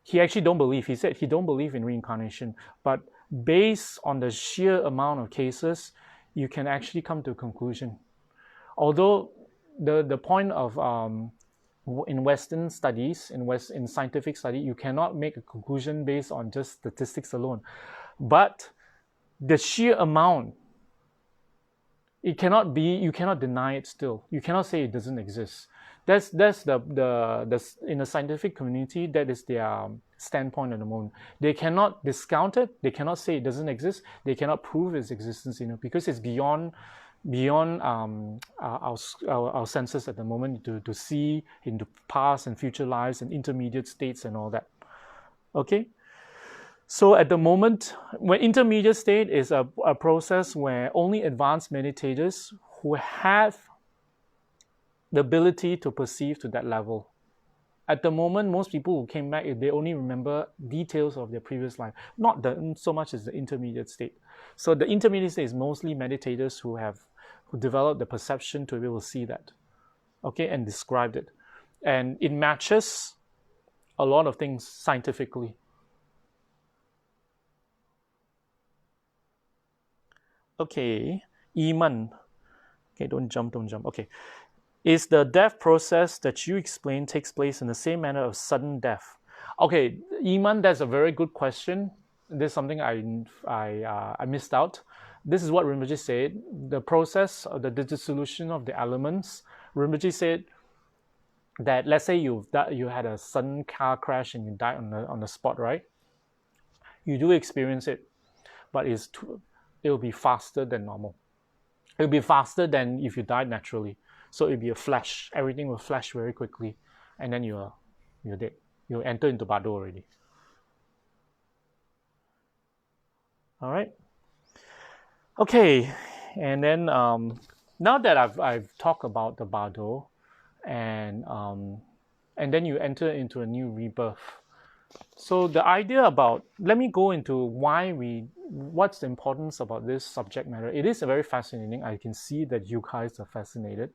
he actually don't believe. He said he don't believe in reincarnation. But based on the sheer amount of cases, you can actually come to a conclusion. Although the point of in Western studies, in scientific study, you cannot make a conclusion based on just statistics alone. But the sheer amount, you cannot deny it still. You cannot say it doesn't exist. That's the in the scientific community, that is their standpoint at the moment. They cannot discount it. They cannot say it doesn't exist. They cannot prove its existence, because it's beyond our senses at the moment to see into past and future lives and intermediate states and all that. Okay. So at the moment, when intermediate state is a process where only advanced meditators who have the ability to perceive to that level. At the moment, most people who came back, they only remember details of their previous life, not so much as the intermediate state. So the intermediate state is mostly meditators who develop the perception to be able to see that, okay, and describe it. And it matches a lot of things scientifically. Okay, Iman. Okay, don't jump. Okay. Is the death process that you explained takes place in the same manner of sudden death? Okay, Iman, that's a very good question. This is something I missed out. This is what Rinpoche said. The process of the dissolution of the elements, Rinpoche said that, let's say you had a sudden car crash and you died on the spot, right? You do experience it, but it'll be faster than normal. It'll be faster than if you died naturally. So it'll be a flash. Everything will flash very quickly, and then you're dead. You enter into Bado already. All right. Okay, and then now that I've talked about the Bado, and then you enter into a new rebirth. So the idea about, let me go into what's the importance about this subject matter. It is very fascinating. I can see that you guys are fascinated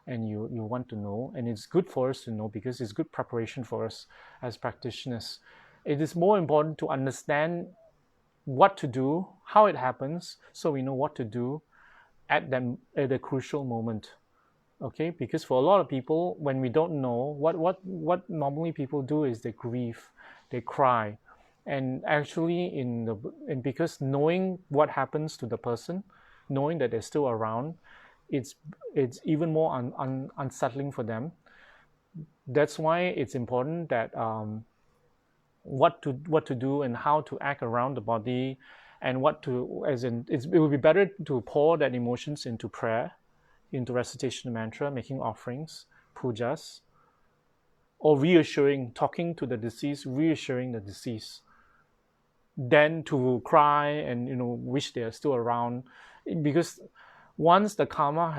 and you want to know, and it's good for us to know because it's good preparation for us as practitioners. It is more important to understand what to do, how it happens, so we know what to do at the crucial moment. Okay, because for a lot of people, when we don't know, what normally people do is they grieve, they cry, and actually because knowing what happens to the person, knowing that they're still around, it's even more unsettling for them. That's why it's important that what to do and how to act around the body, and it would be better to pour that emotions into prayer, into recitation of mantra, making offerings, pujas, or talking to the deceased, reassuring the deceased, than to cry and wish they are still around. Because once the karma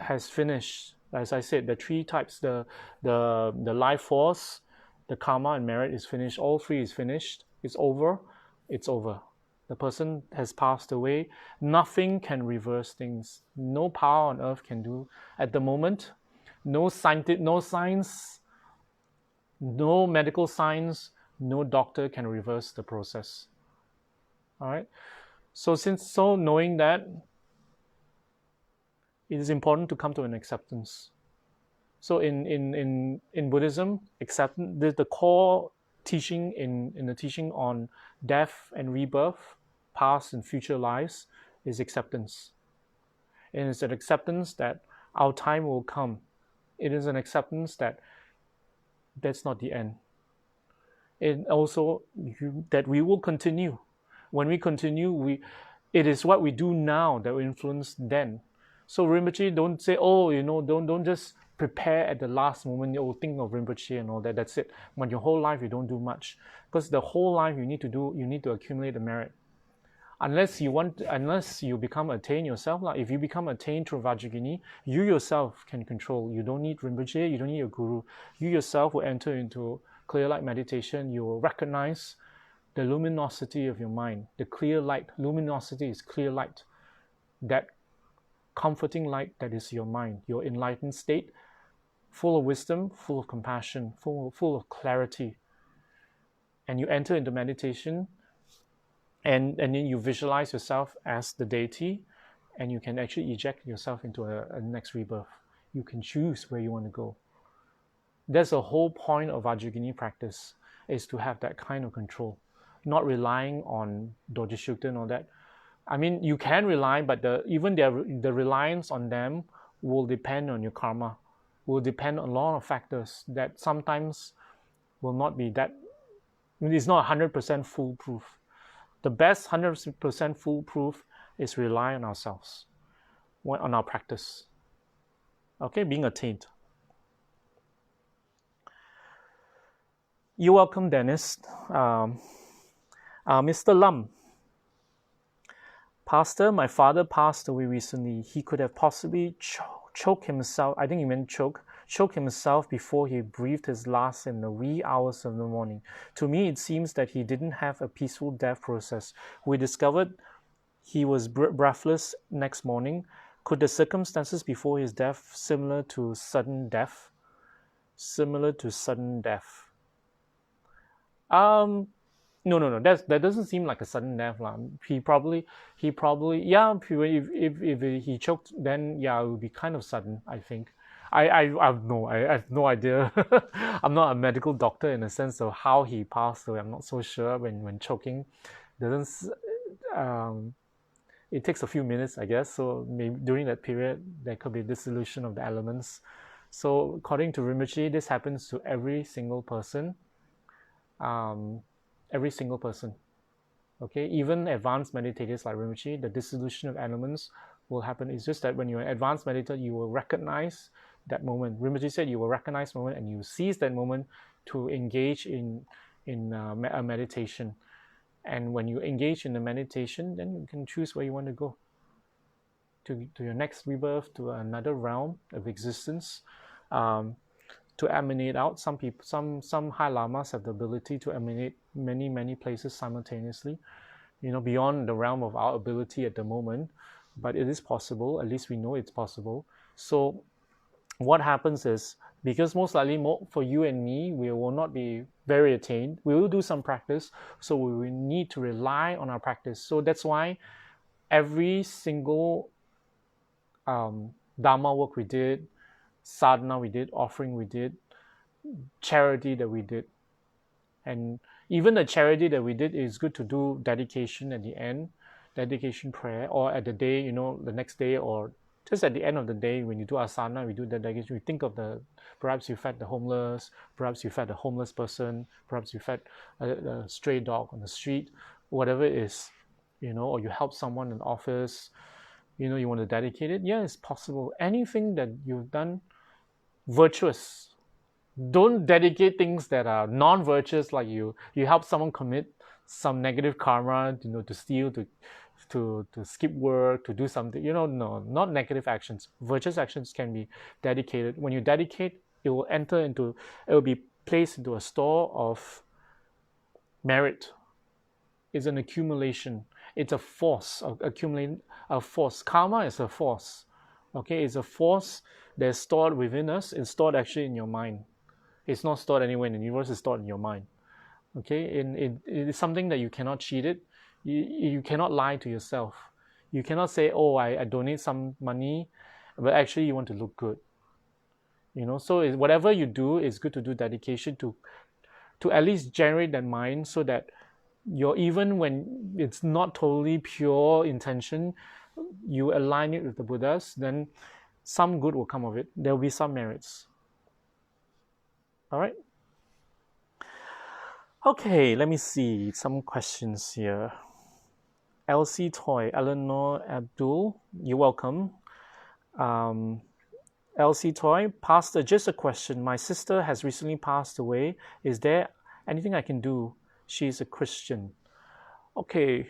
has finished, as I said, the three types, the life force, the karma and merit is finished. All three is finished. It's over. The person has passed away. Nothing can reverse things. No power on earth can do at the moment. No science, no medical science, no doctor can reverse the process. All right. So knowing that, it is important to come to an acceptance. So in Buddhism, acceptance, the core teaching in the teaching on death and rebirth, past and future lives, is acceptance. And it's an acceptance that our time will come. It is an acceptance that that's not the end. And also that we will continue. When we continue, it is what we do now that will influence then. So Rinpoche, don't say, oh, don't just prepare at the last moment. You'll think of Rinpoche and all that. That's it. When your whole life you don't do much, because the whole life you need to accumulate the merit. Unless you become attained yourself, like if you become attained through Vajrayana, you yourself can control. You don't need Rinpoche, you don't need a guru. You yourself will enter into clear light meditation. You will recognize the luminosity of your mind. The clear light, luminosity is clear light. That comforting light that is your mind, your enlightened state, full of wisdom, full of compassion, full of clarity. And you enter into meditation, and then you visualize yourself as the deity, and you can actually eject yourself into a next rebirth. You can choose where you want to go. That's the whole point of Vajrayana practice, is to have that kind of control, not relying on Dorje Shukta and all that. I mean, you can rely, but the reliance on them will depend on your karma, will depend on a lot of factors that sometimes will not be that, it's not 100% foolproof. The best 100% foolproof is rely on ourselves, on our practice. Okay, being attained. You're welcome, Dennis. Mr. Lam. Pastor, my father passed away recently. He could have possibly choked himself. I think he meant choke himself before he breathed his last in the wee hours of the morning. To me, it seems that he didn't have a peaceful death process. We discovered he was breathless next morning. Could the circumstances before his death similar to sudden death? Similar to sudden death. No. That doesn't seem like a sudden death. He probably, yeah. If he choked, then yeah, it would be kind of sudden, I think. I have no idea. I'm not a medical doctor in the sense of how he passed away. I'm not so sure when choking. It takes a few minutes, I guess. So maybe during that period, there could be dissolution of the elements. So according to Rinpoche, this happens to every single person. Okay, even advanced meditators like Rinpoche, the dissolution of elements will happen. It's just that when you're an advanced meditator, you will recognize that moment. Rinpoche said you will recognize the moment and you seize that moment to engage in a meditation. And when you engage in the meditation, then you can choose where you want to go. To your next rebirth, to another realm of existence. To emanate out. Some people, some high lamas have the ability to emanate many places simultaneously, beyond the realm of our ability at the moment, but it is possible. At least we know it's possible. So what happens is, because most likely for you and me, we will not be very attained. We will do some practice, so we will need to rely on our practice. So that's why every single Dharma work we did, sadhana we did, offering we did, charity that we did, and even the charity that we did, is good to do dedication at the end, dedication prayer, or at the day, the next day, or just at the end of the day when you do asana, we do the dedication. We think of perhaps you fed the homeless, perhaps you fed a homeless person, perhaps you fed a stray dog on the street, whatever it is, or you help someone in the office, you want to dedicate it. Yeah, it's possible. Anything that you've done virtuous. Don't dedicate things that are non-virtuous, like you help someone commit some negative karma, to steal, to skip work, to do something. No, not negative actions. Virtuous actions can be dedicated. When you dedicate, it will be placed into a store of merit. It's an accumulation. It's a force of accumulating a force. Karma is a force. Okay, it's a force that's stored within us. It's stored actually in your mind. It's not stored anywhere in the universe. It's stored in your mind. Okay, and it is something that you cannot cheat it. You cannot lie to yourself. You cannot say, oh, I donate some money, but actually you want to look good. So whatever you do, is good to do dedication to to at least generate that mind, so that even when it's not totally pure intention, you align it with the Buddhas, then some good will come of it. There will be some merits. All right. Okay, let me see some questions here. Elsie Toy, Eleanor Abdul, you're welcome. Elsie Toy, Pastor, just a question. My sister has recently passed away. Is there anything I can do? She's a Christian. Okay,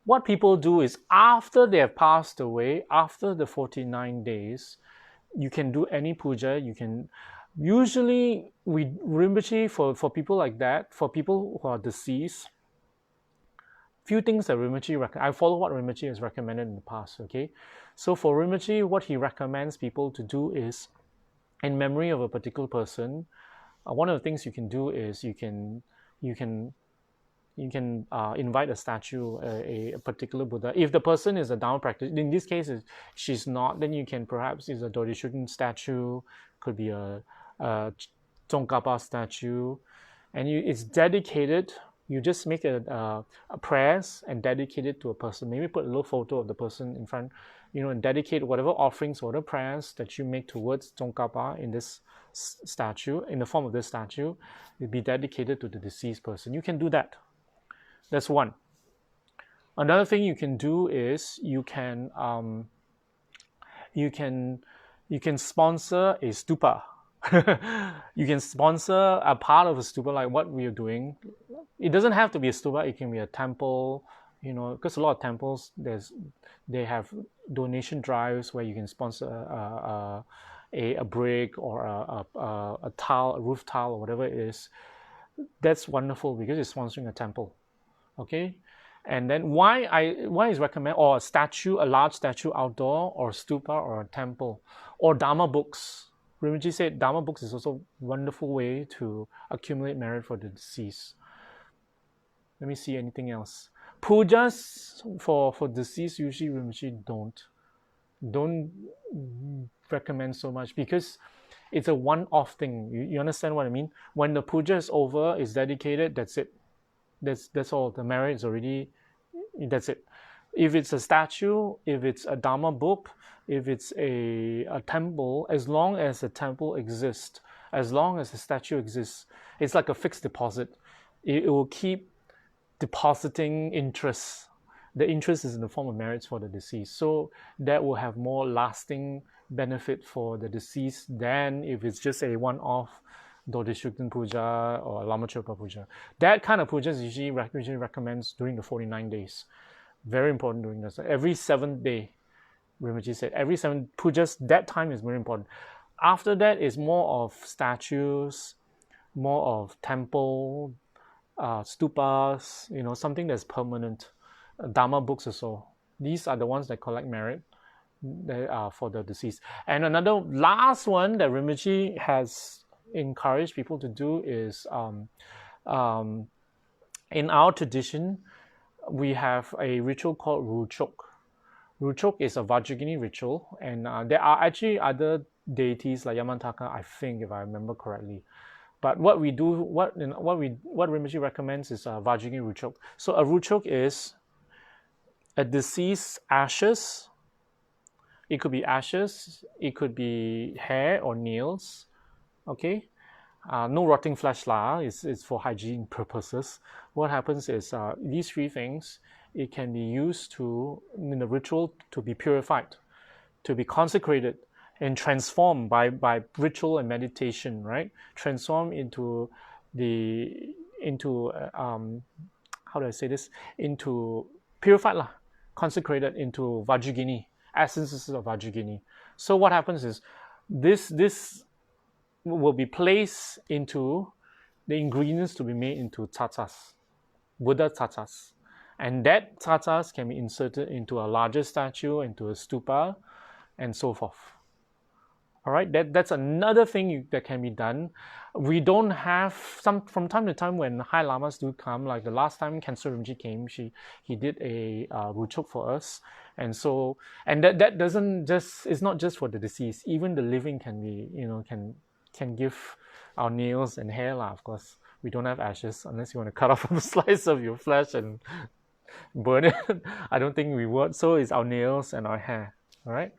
what people do is after they have passed away, after the 49 days, you can do any puja. You can usually Rinpoche for people like that, for people who are deceased. Few things that Rinpoche I follow what Rinpoche has recommended in the past. Okay, so for Rinpoche, what he recommends people to do is, in memory of a particular person, one of the things you can do is you can invite a statue, a particular Buddha. If the person is a Dharma practitioner, in this case, she's not, then you can perhaps use a Dodishukin statue, could be a Tsongkhapa statue, and it's dedicated. You just make a prayers and dedicate it to a person. Maybe put a little photo of the person in front, and dedicate whatever offerings or whatever prayers that you make towards Tsongkhapa in this statue, in the form of this statue, it'll be dedicated to the deceased person. You can do that. That's one. Another thing you can do is you can sponsor a stupa. You can sponsor a part of a stupa, like what we are doing. It doesn't have to be a stupa. It can be a temple. Because a lot of temples they have donation drives where you can sponsor a brick or a tile, a roof tile, or whatever it is. That's wonderful because it's sponsoring a temple. Okay, and then why is recommend, or a statue, a large statue outdoor, or stupa, or a temple, or Dharma books. Rinpoche said Dharma books is also a wonderful way to accumulate merit for the deceased. Let me see anything else. Pujas for deceased, usually Rinpoche don't recommend so much, because it's a one-off thing. You understand what I mean? When the puja is over, it's dedicated, that's it. That's all. The merit is already, that's it. If it's a statue, if it's a Dharma book, if it's a temple, as long as the temple exists, as long as the statue exists, it's like a fixed deposit. It will keep depositing interest. The interest is in the form of merits for the deceased. So that will have more lasting benefit for the deceased than if it's just a one-off Dodishukten puja or Lama Chopa puja. That kind of puja is usually recommends during the 49 days. Very important during this. Every 7th day, Rinpoche said, every 7 pujas, that time is very important. After that is more of statues, more of temple, stupas, something that's permanent. Dharma books also. These are the ones that collect merit for the deceased. And another last one that Rinpoche has encourage people to do is in our tradition, we have a ritual called Ruchok. Ruchok is a Vajrayogini ritual, and there are actually other deities like Yamantaka, I think, if I remember correctly. But what we do, what Rinpoche recommends is a Vajrayogini Ruchok. So a Ruchok is a deceased ashes. It could be ashes, it could be hair or nails. Okay, no rotting flesh lah. It's for hygiene purposes. What happens is these 3 things, it can be used in the ritual to be purified, to be consecrated, and transformed by ritual and meditation. Right, transform into how do I say this? Into purified lah, consecrated into Vajrayogini, essences of Vajrayogini. So what happens is this will be placed into the ingredients to be made into tsatsas, Buddha tsatsas. And that tsatsas can be inserted into a larger statue, into a stupa, and so forth. All right, that's another thing that can be done. We don't have from time to time when high lamas do come, like the last time Khyentse Rinpoche came, he did a ruchok for us, and that doesn't just, it's not just for the deceased. Even the living can be, can give our nails and hair lah, of course. We don't have ashes unless you want to cut off a slice of your flesh and burn it. I don't think we would. So is our nails and our hair. All right.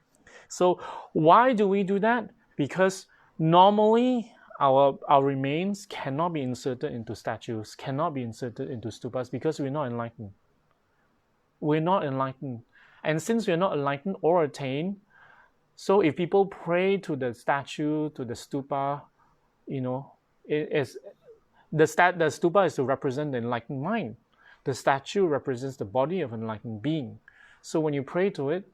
So why do we do that? Because normally our remains cannot be inserted into statues, cannot be inserted into stupas, because we're not enlightened. We're not enlightened. And since we're not enlightened or attained, so if people pray to the statue, to the stupa, it is the stupa is to represent the enlightened mind. The statue represents the body of an enlightened being. So when you pray to it,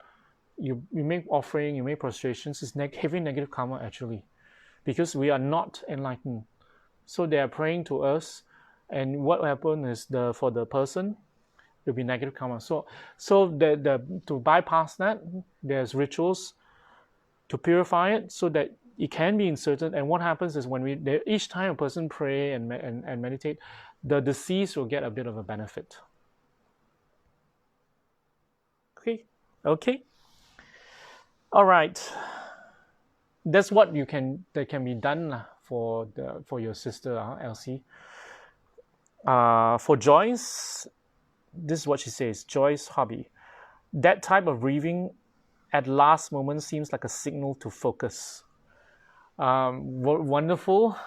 you make offering, you make prostrations, it's heavy negative karma actually, because we are not enlightened. So they are praying to us, and what happens is for the person, it'll be negative karma. So to bypass that, there's rituals to purify it so that it can be inserted. And what happens is each time a person pray and meditate, the deceased will get a bit of a benefit. Okay. All right. That's what that can be done for your sister, Elsie. For Joyce, this is what she says. Joyce hobby. That type of breathing at last moment seems like a signal to focus. Wonderful.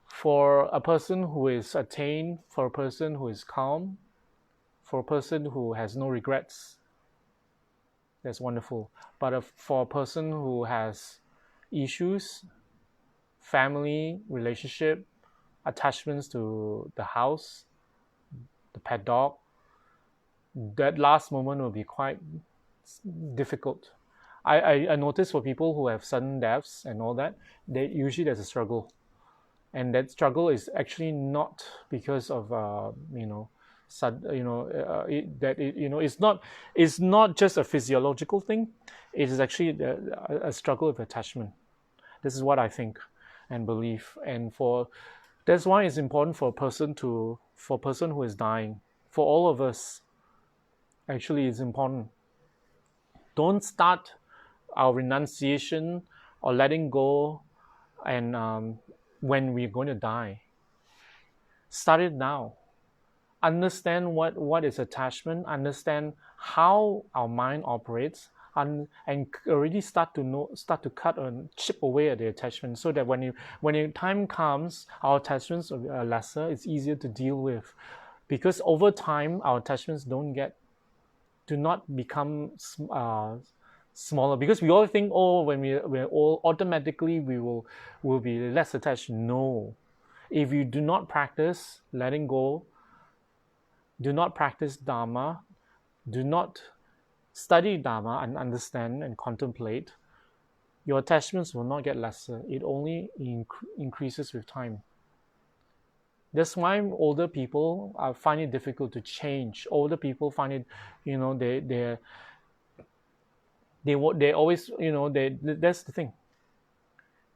For a person who is attained, for a person who is calm, for a person who has no regrets, that's wonderful. But for a person who has issues, family, relationship, attachments to the house, the pet dog, that last moment will be quite difficult. I notice for people who have sudden deaths and all that, there's a struggle, and that struggle is actually not because of it's not just a physiological thing. It is actually a struggle of attachment. This is what I think and believe, and that's why it's important for a person who is dying, for all of us. Actually, it's important. Don't start our renunciation or letting go and when we're going to die. Start it now. Understand what is attachment, understand how our mind operates, and already start to cut and chip away at the attachment, so that when the time comes, our attachments are lesser, it's easier to deal with. Because over time, our attachments do not become smaller, because we all think, when we're all automatically will be less attached. No. If you do not practice letting go, do not practice Dharma, do not study Dharma and understand and contemplate, your attachments will not get lesser. It only increases with time. That's why older people find it difficult to change. Older people find it, they always, that's the thing.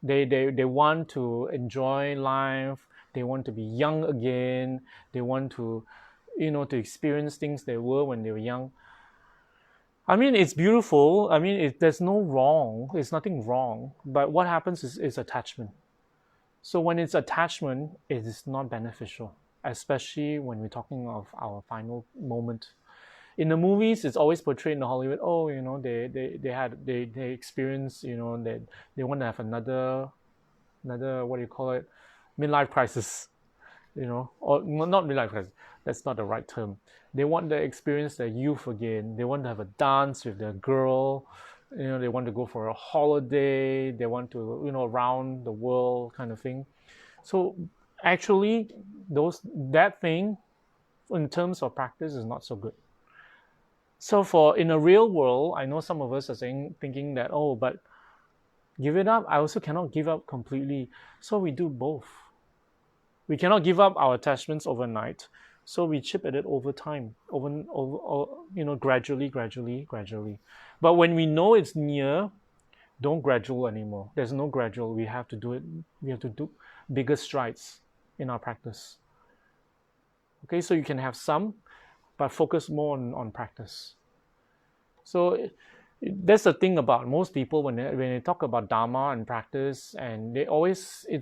They want to enjoy life. They want to be young again. They want to, to experience things they were when they were young. I mean, it's beautiful. I mean, there's no wrong. There's nothing wrong. But what happens is attachment. So when it's attachment, it is not beneficial, especially when we're talking of our final moment. In the movies, it's always portrayed in Hollywood. They experience, that they want to have another what do you call it, midlife crisis, or not midlife crisis. That's not the right term. They want to experience their youth again. They want to have a dance with their girl. They want to go for a holiday. They want to, around the world kind of thing. So actually, that thing, in terms of practice, is not so good. So in a real world, I know some of us are thinking that, but give it up. I also cannot give up completely. So we do both. We cannot give up our attachments overnight. So we chip at it over time, gradually. But when we know it's near, don't gradual anymore. There's no gradual. We have to do it. We have to do bigger strides in our practice. Okay, so you can have some, but focus more on practice. So That's the thing about most people when they talk about Dharma and practice, and it's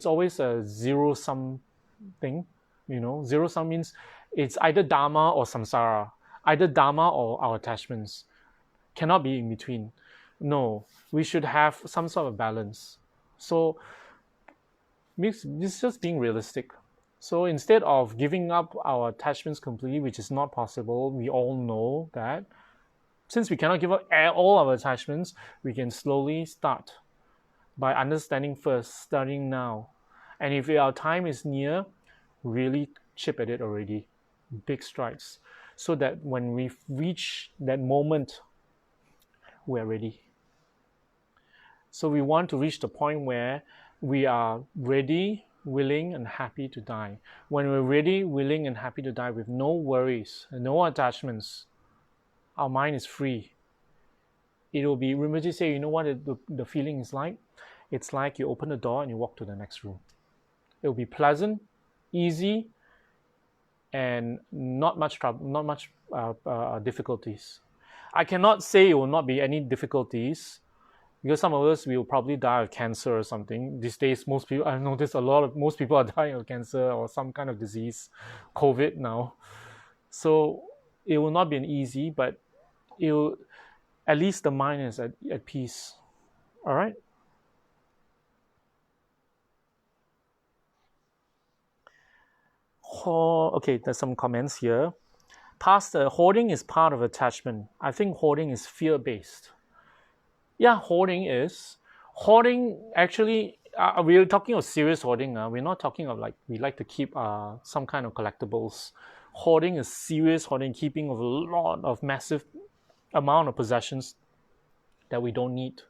always a zero sum thing. Zero sum means it's either Dharma or samsara, either Dharma or our attachments. Cannot be in between. No, we should have some sort of balance. So it's just being realistic. So instead of giving up our attachments completely, which is not possible, we all know that. Since we cannot give up all our attachments, we can slowly start by understanding first, starting now. And if our time is near, really chip at it already, big strides, so that when we reach that moment, we're ready. So we want to reach the point where we are ready, willing, and happy to die. When we're ready, willing, and happy to die with no worries, no attachments, our mind is free. It will be, Rinpoche say, you know what the feeling is like? It's like you open the door and you walk to the next room. It will be pleasant, easy, and not much trouble, not much difficulties. I cannot say it will not be any difficulties, because some of us will probably die of cancer or something. These days, most people, I've noticed most people are dying of cancer or some kind of disease, COVID now. So it will not be an easy, but at least the mind is at peace. All right? Okay, there's some comments here. Pastor, hoarding is part of attachment. I think hoarding is fear-based. Yeah, hoarding actually, we're talking of serious hoarding. We're not talking of like, we like to keep some kind of collectibles. Hoarding is serious hoarding, keeping of a lot of massive amount of possessions that we don't need.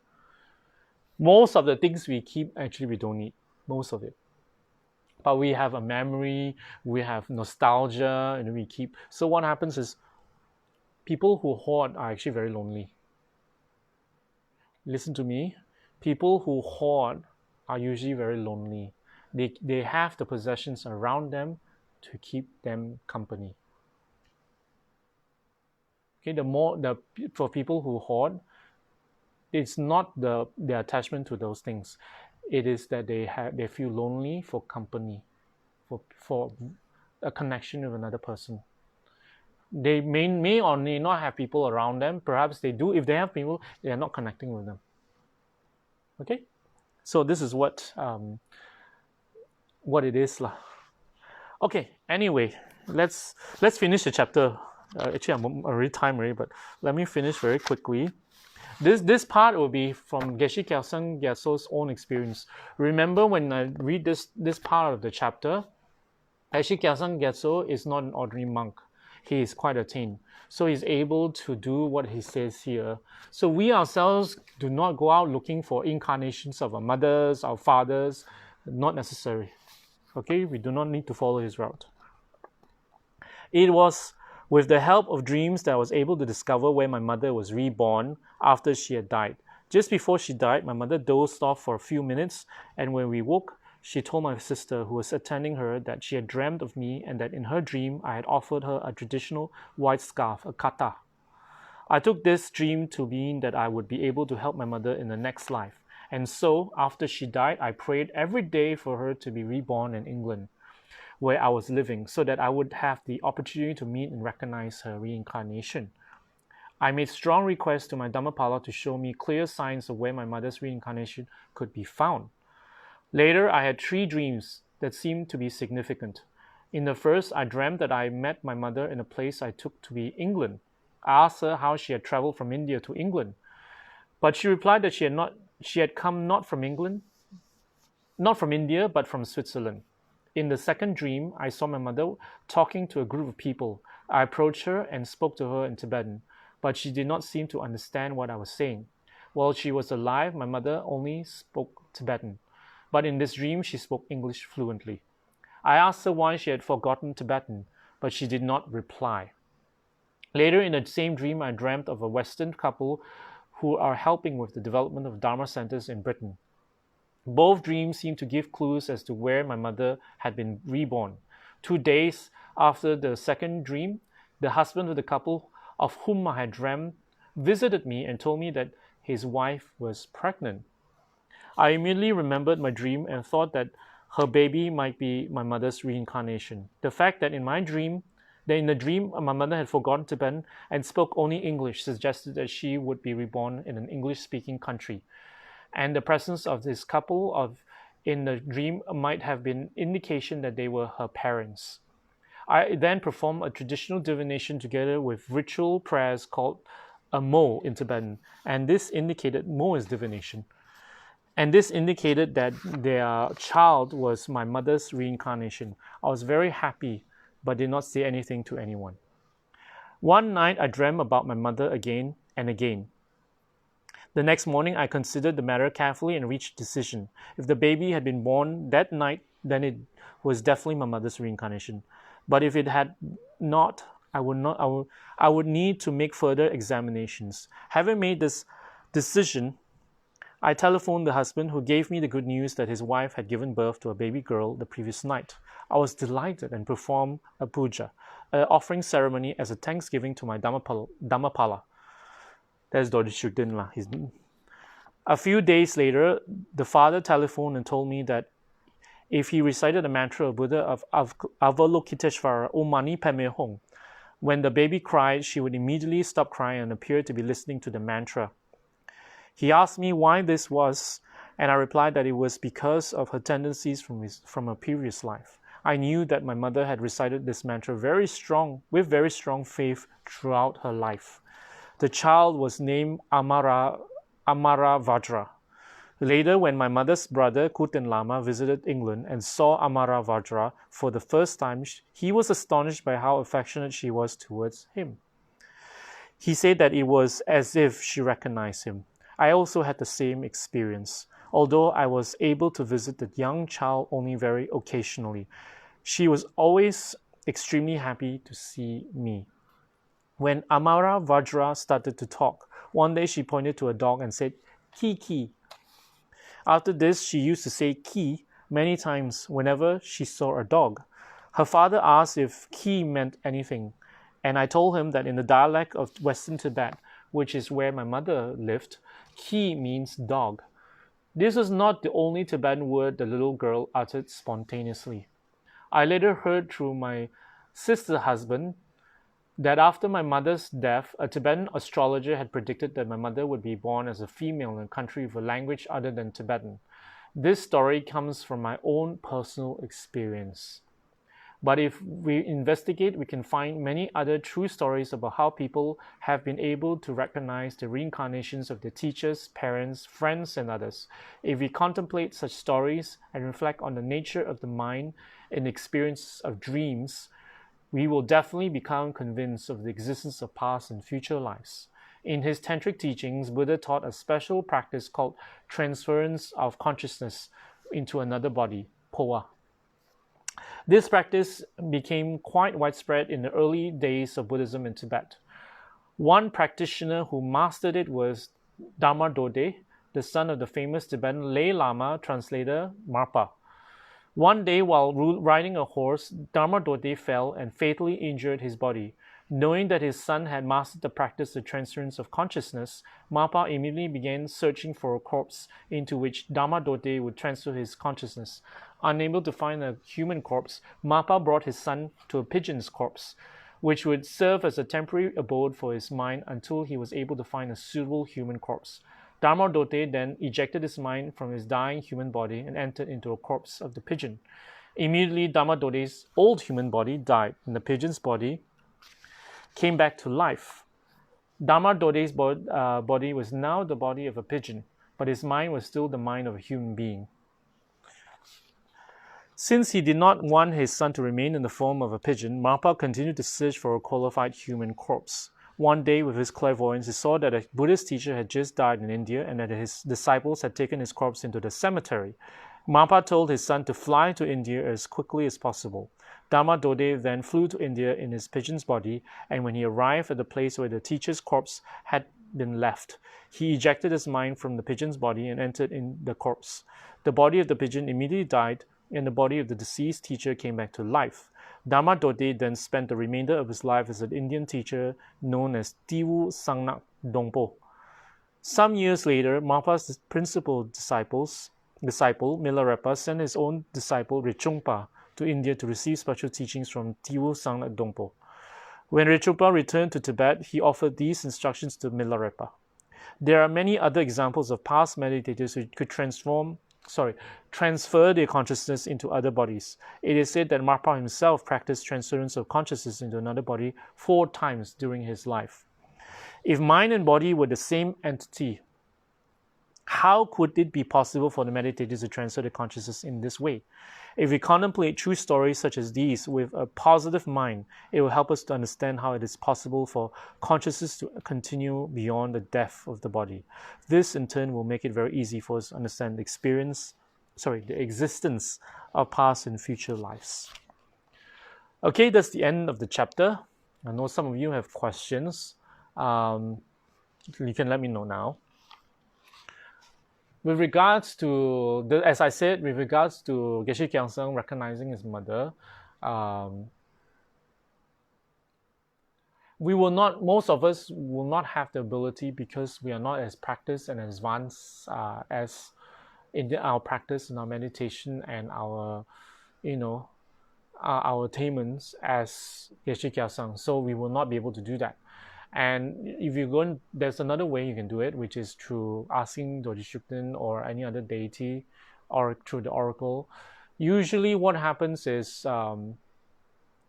Most of the things we keep, actually we don't need, most of it. But we have a memory, we have nostalgia, and we keep. So what happens is, people who hoard are actually very lonely. Listen to me. People who hoard are usually very lonely. They have the possessions around them to keep them company. Okay, for people who hoard, it's not their attachment to those things. It is that they feel lonely for company, for a connection with another person. They may or may not have people around them. Perhaps they do. If they have people, they are not connecting with them. Okay, so this is what it is lah. Okay. Anyway, let's finish the chapter. Actually, I'm already time already, but let me finish very quickly. This part will be from Geshe Kelsang Gyatso's own experience. Remember, when I read this part of the chapter, Geshe Kelsang Gyatso is not an ordinary monk. He is quite attained. So he's able to do what he says here. So we ourselves do not go out looking for incarnations of our mothers, our fathers. Not necessary. Okay, we do not need to follow his route. It was with the help of dreams that I was able to discover where my mother was reborn after she had died. Just before she died, my mother dozed off for a few minutes, and when we woke, she told my sister, who was attending her, that she had dreamt of me and that in her dream I had offered her a traditional white scarf, a kata. I took this dream to mean that I would be able to help my mother in the next life. And so, after she died, I prayed every day for her to be reborn in England, where I was living, so that I would have the opportunity to meet and recognize her reincarnation. I made strong requests to my Dhammapala to show me clear signs of where my mother's reincarnation could be found. Later, I had 3 dreams that seemed to be significant. In the first, I dreamt that I met my mother in a place I took to be England. I asked her how she had traveled from India to England, but she replied that she had come not from England, not from India, but from Switzerland. In the second dream, I saw my mother talking to a group of people. I approached her and spoke to her in Tibetan, but she did not seem to understand what I was saying. While she was alive, my mother only spoke Tibetan, but in this dream, she spoke English fluently. I asked her why she had forgotten Tibetan, but she did not reply. Later in the same dream, I dreamt of a Western couple who are helping with the development of Dharma centers in Britain. Both dreams seemed to give clues as to where my mother had been reborn. 2 days after the second dream, the husband of the couple of whom I had dreamt visited me and told me that his wife was pregnant. I immediately remembered my dream and thought that her baby might be my mother's reincarnation. The fact that in the dream, my mother had forgotten Tibetan and spoke only English suggested that she would be reborn in an English-speaking country. And the presence of this couple in the dream might have been indication that they were her parents. I then performed a traditional divination together with ritual prayers called a mo in Tibetan, and this indicated mo is divination. And this indicated that their child was my mother's reincarnation. I was very happy, but did not say anything to anyone. One night, I dreamt about my mother again and again. The next morning, I considered the matter carefully and reached a decision. If the baby had been born that night, then it was definitely my mother's reincarnation. But if it had not, I would need to make further examinations. Having made this decision, I telephoned the husband, who gave me the good news that his wife had given birth to a baby girl the previous night. I was delighted and performed a puja, an offering ceremony as a thanksgiving to my Dhammapala. That's Dodi Shugden lah. A few days later, the father telephoned and told me that if he recited the mantra of Buddha of Avalokiteshvara, Om Mani Padme Hum, when the baby cried, she would immediately stop crying and appear to be listening to the mantra. He asked me why this was, and I replied that it was because of her tendencies from her previous life. I knew that my mother had recited this mantra with very strong faith throughout her life. The child was named Amara Vajra. Later, when my mother's brother Kuten Lama visited England and saw Amara Vajra for the first time, he was astonished by how affectionate she was towards him. He said that it was as if she recognized him. I also had the same experience. Although I was able to visit the young child only very occasionally, she was always extremely happy to see me. When Amara Vajra started to talk, one day she pointed to a dog and said, "Ki." After this, she used to say "ki" many times whenever she saw a dog. Her father asked if "ki" meant anything, and I told him that in the dialect of Western Tibet, which is where my mother lived, "ki" means dog. This was not the only Tibetan word the little girl uttered spontaneously. I later heard through my sister's husband that after my mother's death, a Tibetan astrologer had predicted that my mother would be born as a female in a country with a language other than Tibetan. This story comes from my own personal experience. But if we investigate, we can find many other true stories about how people have been able to recognize the reincarnations of their teachers, parents, friends, and others. If we contemplate such stories and reflect on the nature of the mind and experience of dreams, we will definitely become convinced of the existence of past and future lives. In his tantric teachings, Buddha taught a special practice called transference of consciousness into another body, poa. This practice became quite widespread in the early days of Buddhism in Tibet. One practitioner who mastered it was Dharma Dode, the son of the famous Tibetan lay lama translator Marpa. One day, while riding a horse, Dharma Dode fell and fatally injured his body. Knowing that his son had mastered the practice of transference of consciousness, Marpa immediately began searching for a corpse into which Dharma Dode would transfer his consciousness. Unable to find a human corpse, Marpa brought his son to a pigeon's corpse, which would serve as a temporary abode for his mind until he was able to find a suitable human corpse. Dharma Dode then ejected his mind from his dying human body and entered into a corpse of the pigeon. Immediately, Dharma Dode's old human body died, and the pigeon's body came back to life. Dharma Dode's body was now the body of a pigeon, but his mind was still the mind of a human being. Since he did not want his son to remain in the form of a pigeon, Marpa continued to search for a qualified human corpse. One day, with his clairvoyance, he saw that a Buddhist teacher had just died in India and that his disciples had taken his corpse into the cemetery. Marpa told his son to fly to India as quickly as possible. Dharma Dode then flew to India in his pigeon's body, and when he arrived at the place where the teacher's corpse had been left, he ejected his mind from the pigeon's body and entered in the corpse. The body of the pigeon immediately died, and the body of the deceased teacher came back to life. Dharma Dode then spent the remainder of his life as an Indian teacher known as Tiwu Sangnak Dongpo. Some years later, Marpa's principal disciple, Milarepa, sent his own disciple, Rinpoche, to India to receive special teachings from Tiwu Sangnak Dongpo. When Rinpoche returned to Tibet, he offered these instructions to Milarepa. There are many other examples of past meditators who could transfer their consciousness into other bodies. It is said that Marpa himself practiced transference of consciousness into another body 4 times during his life. If mind and body were the same entity, how could it be possible for the meditators to transfer the consciousness in this way? If we contemplate true stories such as these with a positive mind, it will help us to understand how it is possible for consciousness to continue beyond the death of the body. This, in turn, will make it very easy for us to understand the existence of past and future lives. Okay, that's the end of the chapter. I know some of you have questions. You can let me know now. With regards to, as I said, with regards to Geshe Kelsang recognizing his mother, most of us will not have the ability because we are not as practiced and advanced as in our practice, in our meditation and our attainments as Geshe Kelsang. So we will not be able to do that. And if you're going, there's another way you can do it, which is through asking Dorje Shugden or any other deity, or through the oracle. Usually, what happens is, I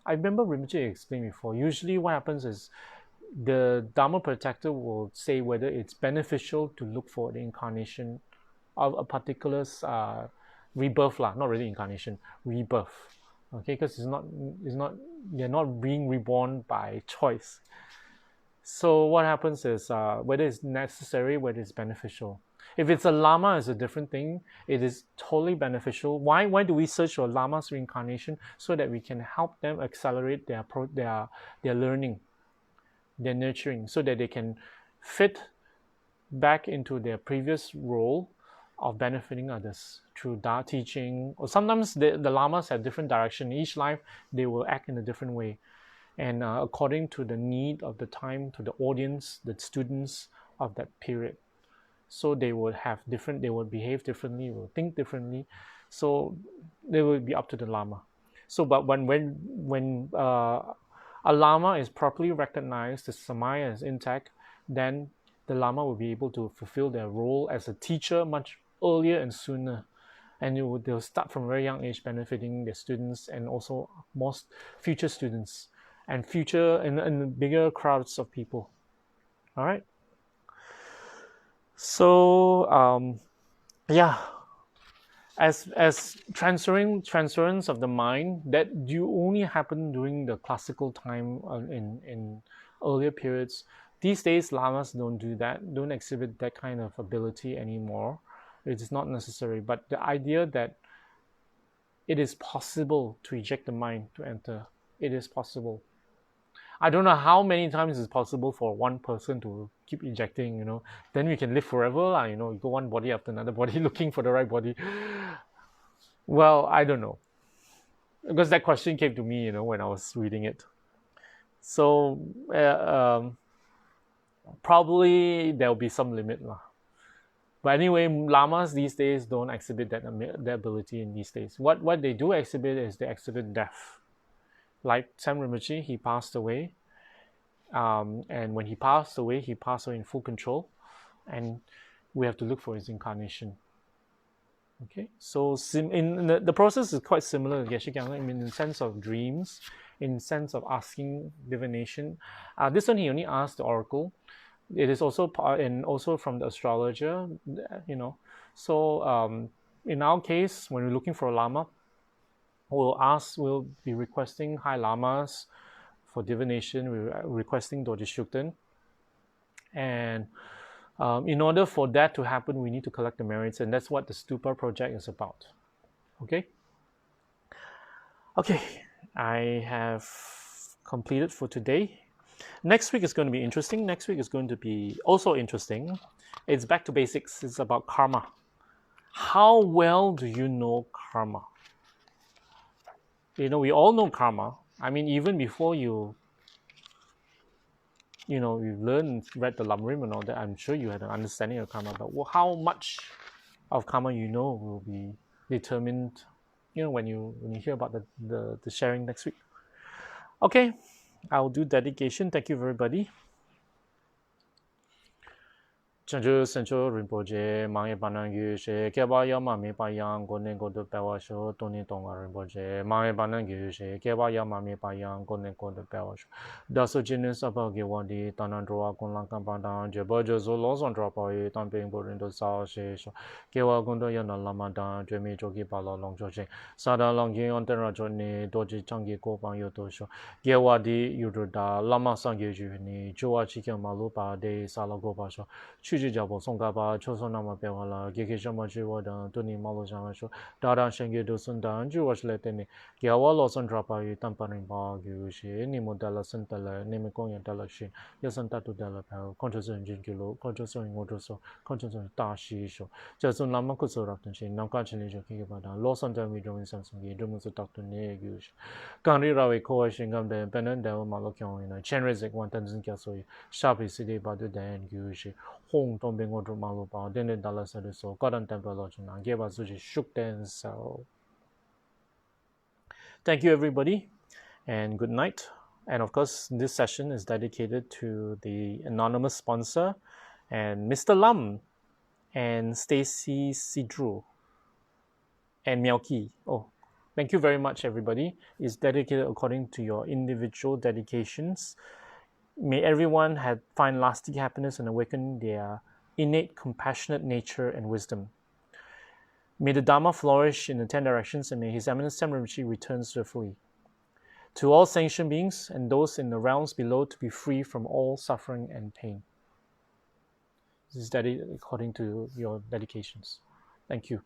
remember Rinpoche explained before. Usually, what happens is the Dharma protector will say whether it's beneficial to look for the incarnation of a particular rebirth, not really incarnation, rebirth. Okay, because they're not being reborn by choice. So what happens is whether it's necessary, whether it's beneficial. If it's a lama, it's a different thing. It is totally beneficial. Why do we search for lama's reincarnation? So that we can help them accelerate their learning, their nurturing, so that they can fit back into their previous role of benefiting others through Dharma teaching. Or sometimes the lamas have different direction. Each life, they will act in a different way. And according to the need of the time, to the audience, the students of that period. So they will behave differently, will think differently. So they will be up to the lama. So, but when a lama is properly recognized, the samaya is intact, then the lama will be able to fulfill their role as a teacher much earlier and sooner. And they'll start from a very young age benefiting their students and also most future students. And future and bigger crowds of people. All right. So as transference of the mind, that do only happen during the classical time in earlier periods. These days, lamas don't do that, don't exhibit that kind of ability anymore. It is not necessary. But the idea that it is possible to eject the mind to enter, it is possible. I don't know how many times it's possible for one person to keep ejecting, Then we can live forever, you go one body after another body looking for the right body. Well, I don't know. Because that question came to me, when I was reading it. So, probably there'll be some limit. But anyway, lamas these days don't exhibit that ability in these days. What they do exhibit is they exhibit death. Like Sam Rinpoche, he passed away. And when he passed away in full control. And we have to look for his incarnation. Okay, so the process is quite similar to Geshe Kelsang. In the sense of dreams, in the sense of asking divination. This one he only asked the oracle. It is also also from the astrologer, So in our case, when we're looking for a lama, we'll be requesting high lamas for divination. We're requesting Dorje Shugden. And in order for that to happen, we need to collect the merits, and that's what the Stupa project is about. Okay, I have completed for today. Next week is going to be interesting. Next week is going to be also interesting. It's back to basics. It's about karma. How well do you know karma? We all know karma. I mean, even before you you've read the Lamrim and all that, I'm sure you had an understanding of karma, but how much of karma will be determined, when you hear about the sharing next week. Okay, I'll do dedication. Thank you, everybody. Chanchu Sancho Rinpoche, Mange Panangu, She, Kebaya Mami Payang, Gone Go to Pewasho, Tony Tonga Rinpoche, Mange Panangu, She, Kebaya Mami Payang, Gone Go to Pewasho. Daso Genus Abagewadi, Tanandroa, Kunlankan Pandan, Jebojo, Lawson Dropoy, Tamping Borindo Sao, She, Kewa Gundo Yana Lamadan, Jemmy Jogi Palo Long Joche, Sada Longi on Terra Johnny, Doji Changi Kopan Yotosho, Gewadi Yuruda, Lama Sangi, Joa Chicken Malupa, De Salagopasho. 취지자보 송가바 초선나마 배워라 게게셔마 지워다 돈이 말로 장하쇼 다란 생게도 선단 주워슬레테니 게와로 선드라파이 tam파린 바규시 니모달라 선달라 니미공야 달라시 여선타도 달라파 컨트롤 진길로 컨트롤 모도서 컨트롤 다시쇼 저선 남마코서라던 시 남까치니죠 기게바다 로선점이 좀 인상성이 이러면서 딱도네 규시 간리라웨 코어싱 감데 베는데오 말로 경우에는 첸레직 원탄진 껴서이 샤비시디 바드된 규시 Hong Tombing or Malupa, then in Dallas, so Garden Temple Lodge, and gave us shook then. So, thank you, everybody, and good night. And of course, this session is dedicated to the anonymous sponsor and Mr. Lam and Stacy Sidru and Miaoki. Oh, thank you very much, everybody. It's dedicated according to your individual dedications. May everyone find lasting happiness and awaken their innate compassionate nature and wisdom. May the Dharma flourish in the 10 directions, and may His Eminence Sam Rinpoche return swiftly. To all sentient beings and those in the realms below to be free from all suffering and pain. This is according to your dedications. Thank you.